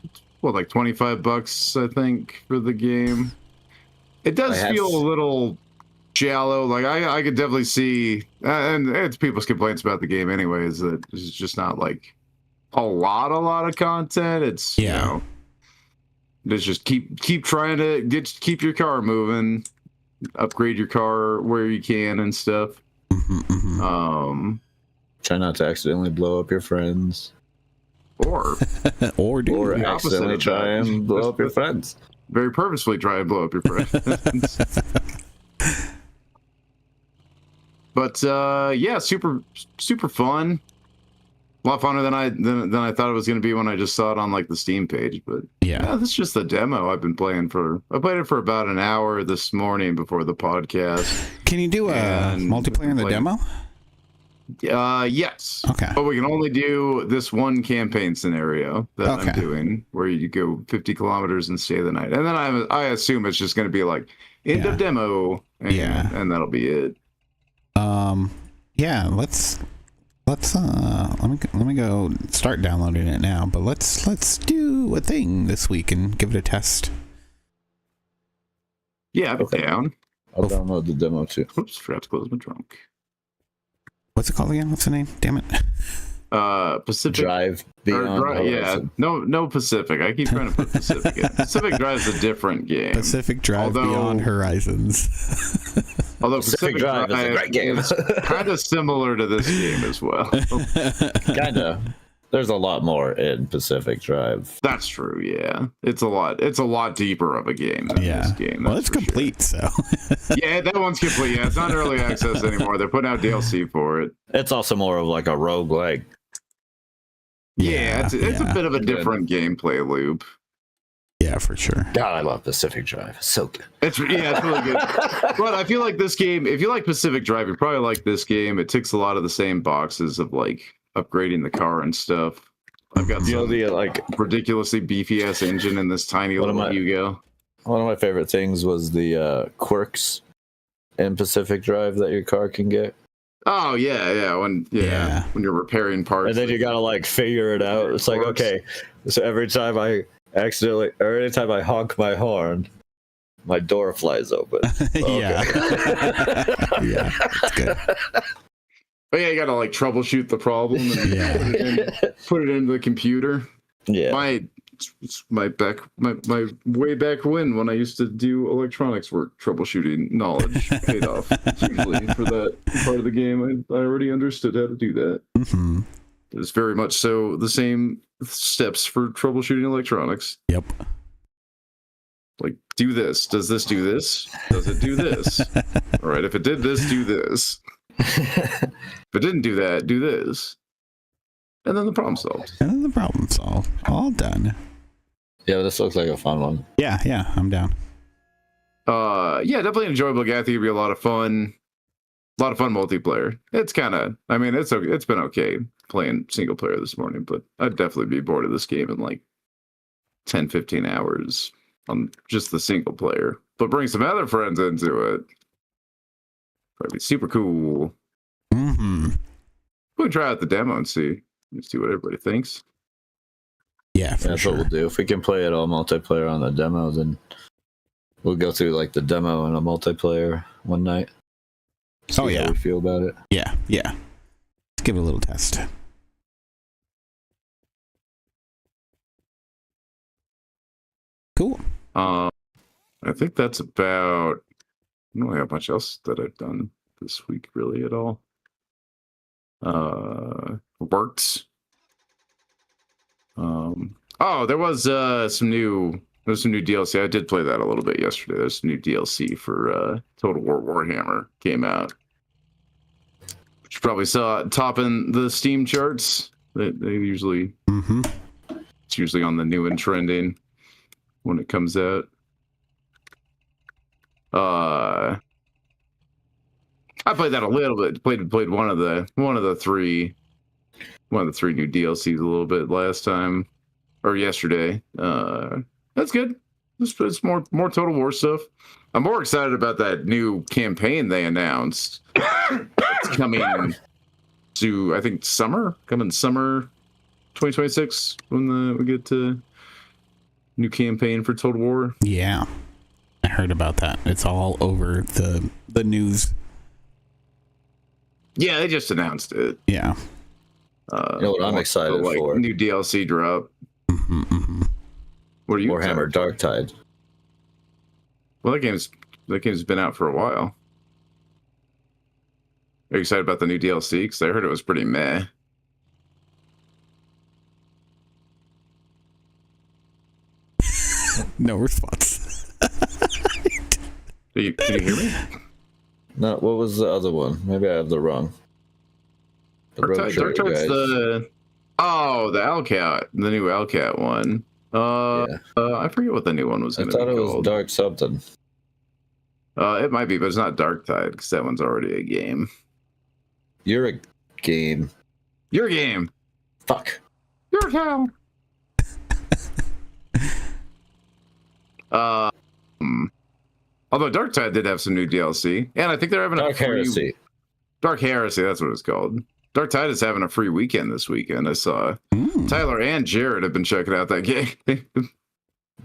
[SPEAKER 3] Well, like $25, I think, for the game. It does feel a little shallow. Like I could definitely see, and it's people's complaints about the game anyways, that it's just not like a lot of content. It's you know, it's just keep trying to keep your car moving, upgrade your car where you can and stuff.
[SPEAKER 1] Try not to accidentally blow up your friends,
[SPEAKER 3] or
[SPEAKER 1] accidentally try and blow up your friends.
[SPEAKER 3] Very purposefully try and blow up your friends. But yeah, super fun. A lot funner than I thought it was going to be when I just saw it on like the Steam page. But yeah, this is just the demo I've been playing for. I played it for about an hour this morning before the podcast.
[SPEAKER 2] Can you do a multiplayer in the demo?
[SPEAKER 3] Yes.
[SPEAKER 2] Okay.
[SPEAKER 3] But we can only do this one campaign scenario that I'm doing, where you go 50 kilometers and stay the night. And then I assume it's just going to be like end of demo, and that'll be it.
[SPEAKER 2] Yeah. Let's let me go start downloading it now. But let's do a thing this week and give it a test.
[SPEAKER 3] Yeah, I'm down.
[SPEAKER 1] I'll download the demo too.
[SPEAKER 3] Oops, forgot to close my trunk.
[SPEAKER 2] What's it called again? What's the name? Damn it.
[SPEAKER 3] Pacific
[SPEAKER 1] Drive Beyond.
[SPEAKER 3] No Pacific. I keep trying to put Pacific in. Pacific Drive is a different game.
[SPEAKER 2] Pacific Drive Beyond Horizons.
[SPEAKER 3] Although Pacific Drive is a great game. It's kind of similar to this game as well.
[SPEAKER 1] Kind of. There's a lot more in Pacific Drive.
[SPEAKER 3] That's true, yeah. It's a lot deeper of a game than this game.
[SPEAKER 2] Well, it's complete, so.
[SPEAKER 3] Yeah, that one's complete. Yeah, it's not early access anymore. They're putting out DLC for it.
[SPEAKER 1] It's also more of like a roguelike.
[SPEAKER 3] Yeah, it's a bit of a different gameplay loop.
[SPEAKER 2] Yeah, for sure.
[SPEAKER 1] God, I love Pacific Drive. It's so good.
[SPEAKER 3] It's really good. But I feel like this game, if you like Pacific Drive, you probably like this game. It ticks a lot of the same boxes of like upgrading the car and stuff. I've got the like ridiculously beefy ass engine in this tiny little Hugo.
[SPEAKER 1] One of my favorite things was the quirks in Pacific Drive that your car can get.
[SPEAKER 3] Oh yeah, when you're repairing parts,
[SPEAKER 1] and then you gotta like figure it out. It's like, okay, so every time I honk my horn, my door flies open.
[SPEAKER 2] Yeah, that's good.
[SPEAKER 3] But yeah, you gotta like troubleshoot the problem and put it into the computer.
[SPEAKER 1] Yeah,
[SPEAKER 3] my way back when I used to do electronics work, troubleshooting knowledge paid off hugely for that part of the game. I already understood how to do that.
[SPEAKER 2] Mm-hmm.
[SPEAKER 3] It's very much so the same steps for troubleshooting electronics.
[SPEAKER 2] Yep.
[SPEAKER 3] Like, do this. Does this do this? Does it do this? All right. If it did this, do this. If it didn't do that, do this. And then the problem solved.
[SPEAKER 2] All done.
[SPEAKER 1] Yeah, this looks like a fun one.
[SPEAKER 2] Yeah, I'm down.
[SPEAKER 3] Yeah, definitely enjoyable game. I think it'd be a lot of fun. A lot of fun multiplayer. It's kind of, I mean, it's been okay playing single player this morning, but I'd definitely be bored of this game in like 10, 15 hours on just the single player, but bring some other friends into it. Probably super cool.
[SPEAKER 2] Mm-hmm.
[SPEAKER 3] We can try out the demo and see what everybody thinks.
[SPEAKER 2] Yeah, for
[SPEAKER 1] That's
[SPEAKER 2] sure.
[SPEAKER 1] what we'll do. If we can play it all multiplayer on the demo, then we'll go through like the demo and a multiplayer one night.
[SPEAKER 2] Oh, yeah.
[SPEAKER 1] How we feel about it.
[SPEAKER 2] Yeah. Let's give it a little test. Cool.
[SPEAKER 3] I think that's about. I don't have much else that I've done this week really at all. Worked. There was some new DLC. I did play that a little bit yesterday. There's some new DLC for Total War Warhammer came out. Which you probably saw it topping the Steam charts. They usually it's usually on the new and trending when it comes out. I played that a little bit. Played one of the three new DLCs a little bit last time or yesterday. That's good. It's more Total War stuff. I'm more excited about that new campaign they announced. It's coming to, I think, summer 2026 when we get to new campaign for Total War.
[SPEAKER 2] Yeah, I heard about that. It's all over the news.
[SPEAKER 3] Yeah, they just announced it.
[SPEAKER 2] Yeah.
[SPEAKER 1] You know what I'm excited for?
[SPEAKER 3] New DLC drop. What are you?
[SPEAKER 1] Warhammer Darktide.
[SPEAKER 3] Well, that game's been out for a while. Are you excited about the new DLC? Because I heard it was pretty meh.
[SPEAKER 2] No response.
[SPEAKER 3] Can you hear me?
[SPEAKER 1] No, what was the other one? Maybe I have the wrong.
[SPEAKER 3] Darktide's the Hellcat, the new Hellcat one. I forget what the new one was
[SPEAKER 1] I
[SPEAKER 3] going to be
[SPEAKER 1] thought it was
[SPEAKER 3] called.
[SPEAKER 1] Dark something.
[SPEAKER 3] It might be, but it's not Darktide because that one's already a game.
[SPEAKER 1] You're a game.
[SPEAKER 3] Your game.
[SPEAKER 1] Fuck.
[SPEAKER 3] Your cow. Although Darktide did have some new DLC, and I think they're having
[SPEAKER 1] Dark Heresy.
[SPEAKER 3] Dark Heresy, that's what it's called. Darktide is having a free weekend this weekend. I saw Tyler and Jared have been checking out that game.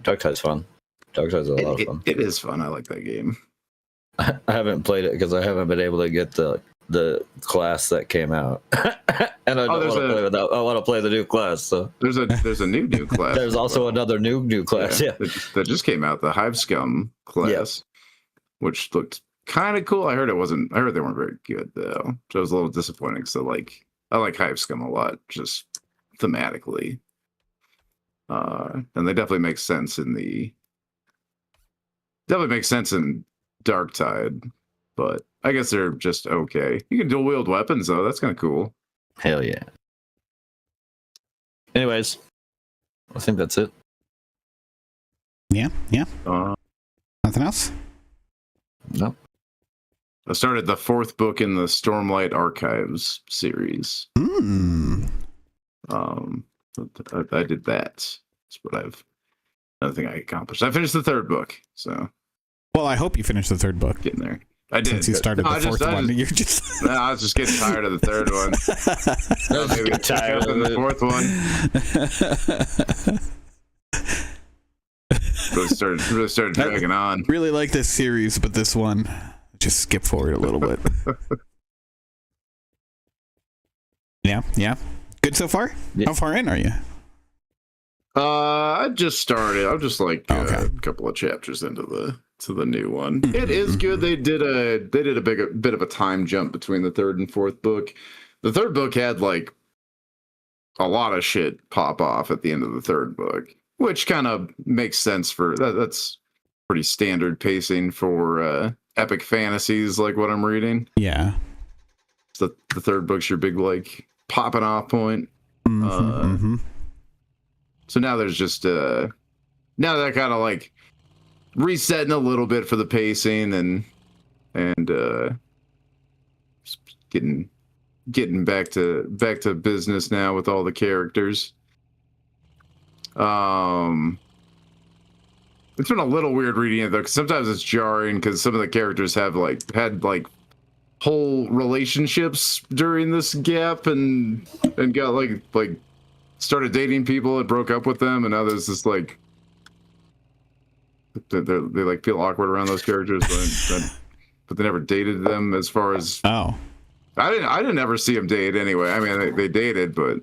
[SPEAKER 1] Darktide's fun. Darktide's a lot of fun.
[SPEAKER 3] It is fun. I like that game.
[SPEAKER 1] I haven't played it because I haven't been able to get the class that came out, and I don't want to play without. I want to play the new class. So
[SPEAKER 3] there's a new class.
[SPEAKER 1] There's also another new class. Yeah,
[SPEAKER 3] that just came out. The Hive Scum class, which looked kind of cool. I heard they weren't very good though, so I was a little disappointing. So I like Hive Scum a lot, just thematically, and they definitely make sense in Darktide, but I guess they're just okay. You can dual wield weapons though. That's kind of cool.
[SPEAKER 1] Hell yeah. Anyways, I think that's it.
[SPEAKER 2] Yeah. Nothing else?
[SPEAKER 1] No.
[SPEAKER 3] I started the 4th book in the Stormlight Archives series.
[SPEAKER 2] Mm.
[SPEAKER 3] I did that. That's what another thing I accomplished. I finished the 3rd book, so.
[SPEAKER 2] Well, I hope you finished the 3rd book.
[SPEAKER 3] Getting there. I did.
[SPEAKER 2] Since you started the 4th one, you're just.
[SPEAKER 3] No, I was just getting tired of the 3rd one. Maybe tired of the 4th one. Really started dragging on.
[SPEAKER 2] Really like this series, but this one, just skip forward a little bit. Yeah. Good so far?
[SPEAKER 1] Yeah.
[SPEAKER 2] How far in are you?
[SPEAKER 3] I just started. I'm just a couple of chapters into the new one. It is good. They did a bit of a time jump between the 3rd and 4th book. The 3rd book had a lot of shit pop off at the end of the 3rd book, which kind of makes sense for that's pretty standard pacing for epic fantasies like what I'm reading.
[SPEAKER 2] Yeah.
[SPEAKER 3] So the 3rd book's your big popping off point. So now there's just now that kind of resetting a little bit for the pacing and getting back to business now with all the characters. it's been a little weird reading it though, because sometimes it's jarring because some of the characters have had whole relationships during this gap and got like started dating people and broke up with them, and now there's this like they like feel awkward around those characters, but they never dated them. As far as
[SPEAKER 2] I
[SPEAKER 3] didn't ever see them date anyway. I mean, they dated, but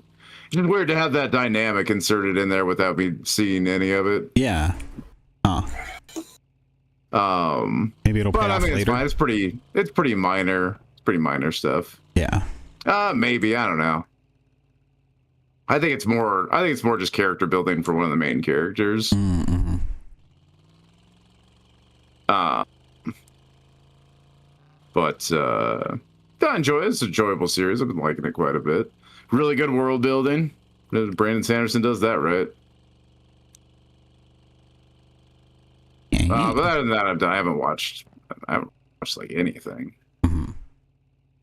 [SPEAKER 3] it's weird to have that dynamic inserted in there without me seeing any of it.
[SPEAKER 2] Yeah. Maybe it'll pay off later.
[SPEAKER 3] It's fine. It's pretty minor. It's pretty minor stuff.
[SPEAKER 2] Yeah.
[SPEAKER 3] Maybe, I don't know. I think it's more just character building for one of the main characters.
[SPEAKER 2] Mm-hmm.
[SPEAKER 3] But I enjoy it. It's an enjoyable series. I've been liking it quite a bit. Really good world building. Brandon Sanderson does that right. But other than that, I haven't watched like anything.
[SPEAKER 2] Mm-hmm.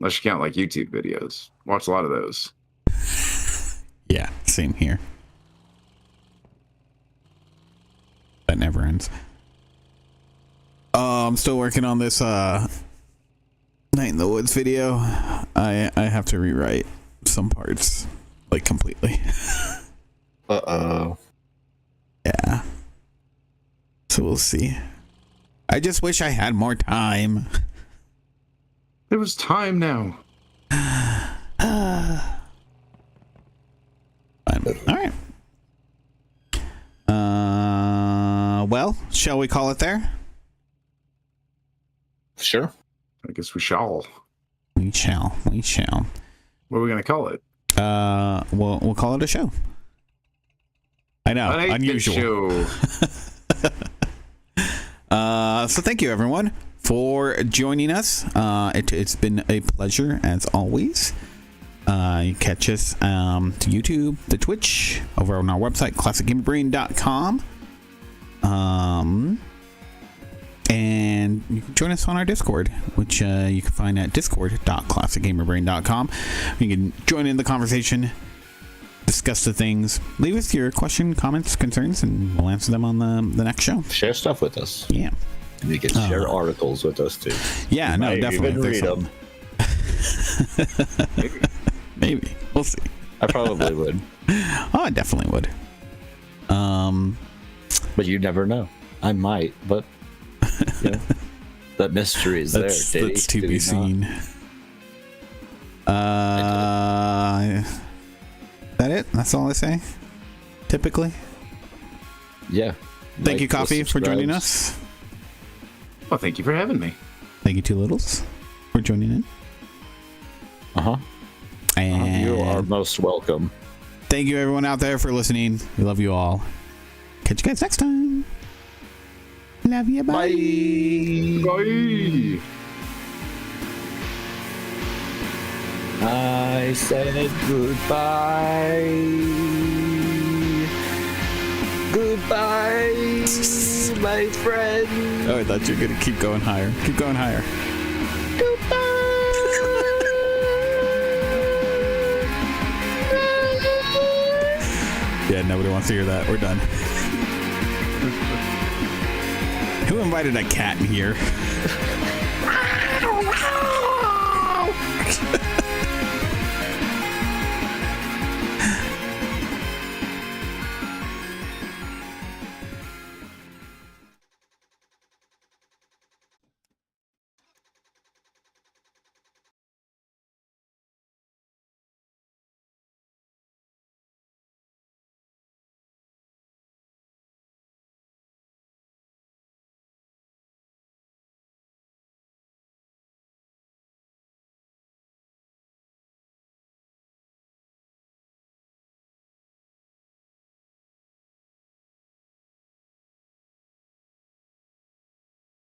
[SPEAKER 3] Unless you count like YouTube videos. Watch a lot of those.
[SPEAKER 2] Yeah, same here. That never ends. I'm still working on this Night in the Woods video. I have to rewrite some parts, like completely.
[SPEAKER 1] Uh-oh.
[SPEAKER 2] Yeah. So we'll see. I just wish I had more time.
[SPEAKER 3] There was time now.
[SPEAKER 2] All right. Well, shall we call it there?
[SPEAKER 1] Sure.
[SPEAKER 3] I guess we shall.
[SPEAKER 2] We shall.
[SPEAKER 3] What are we gonna call it?
[SPEAKER 2] We'll call it a show. I know, unusual. So thank you everyone for joining us. It's been a pleasure as always. You catch us to YouTube, the Twitch, over on our website, classicgamerbrain.com. And you can join us on our Discord, which you can find at discord.classicgamerbrain.com. You can join in the conversation, discuss the things, leave us your question, comments, concerns, and we'll answer them on the next show.
[SPEAKER 1] Share stuff with us.
[SPEAKER 2] Yeah.
[SPEAKER 1] You can share articles with us too.
[SPEAKER 2] Yeah, no, definitely.
[SPEAKER 1] Even read them.
[SPEAKER 2] Maybe. We'll see.
[SPEAKER 1] I probably would.
[SPEAKER 2] Oh, I definitely would.
[SPEAKER 1] But you never know. I might, but you know, that mystery is there.
[SPEAKER 2] That's to be seen. That it? That's all I say? Typically?
[SPEAKER 1] Yeah.
[SPEAKER 2] Thank you, Coffee, for joining us.
[SPEAKER 3] Well, thank you for having me.
[SPEAKER 2] Thank you, Two Littles, for joining in. And
[SPEAKER 1] you are most welcome.
[SPEAKER 2] Thank you, everyone out there, for listening. We love you all. Catch you guys next time. Love you. Bye.
[SPEAKER 3] Bye.
[SPEAKER 1] I said goodbye. Goodbye, my friend.
[SPEAKER 2] Oh, I thought you were going to keep going higher. Keep going higher.
[SPEAKER 1] Goodbye.
[SPEAKER 2] Yeah, nobody wants to hear that. We're done. Who invited a cat in here?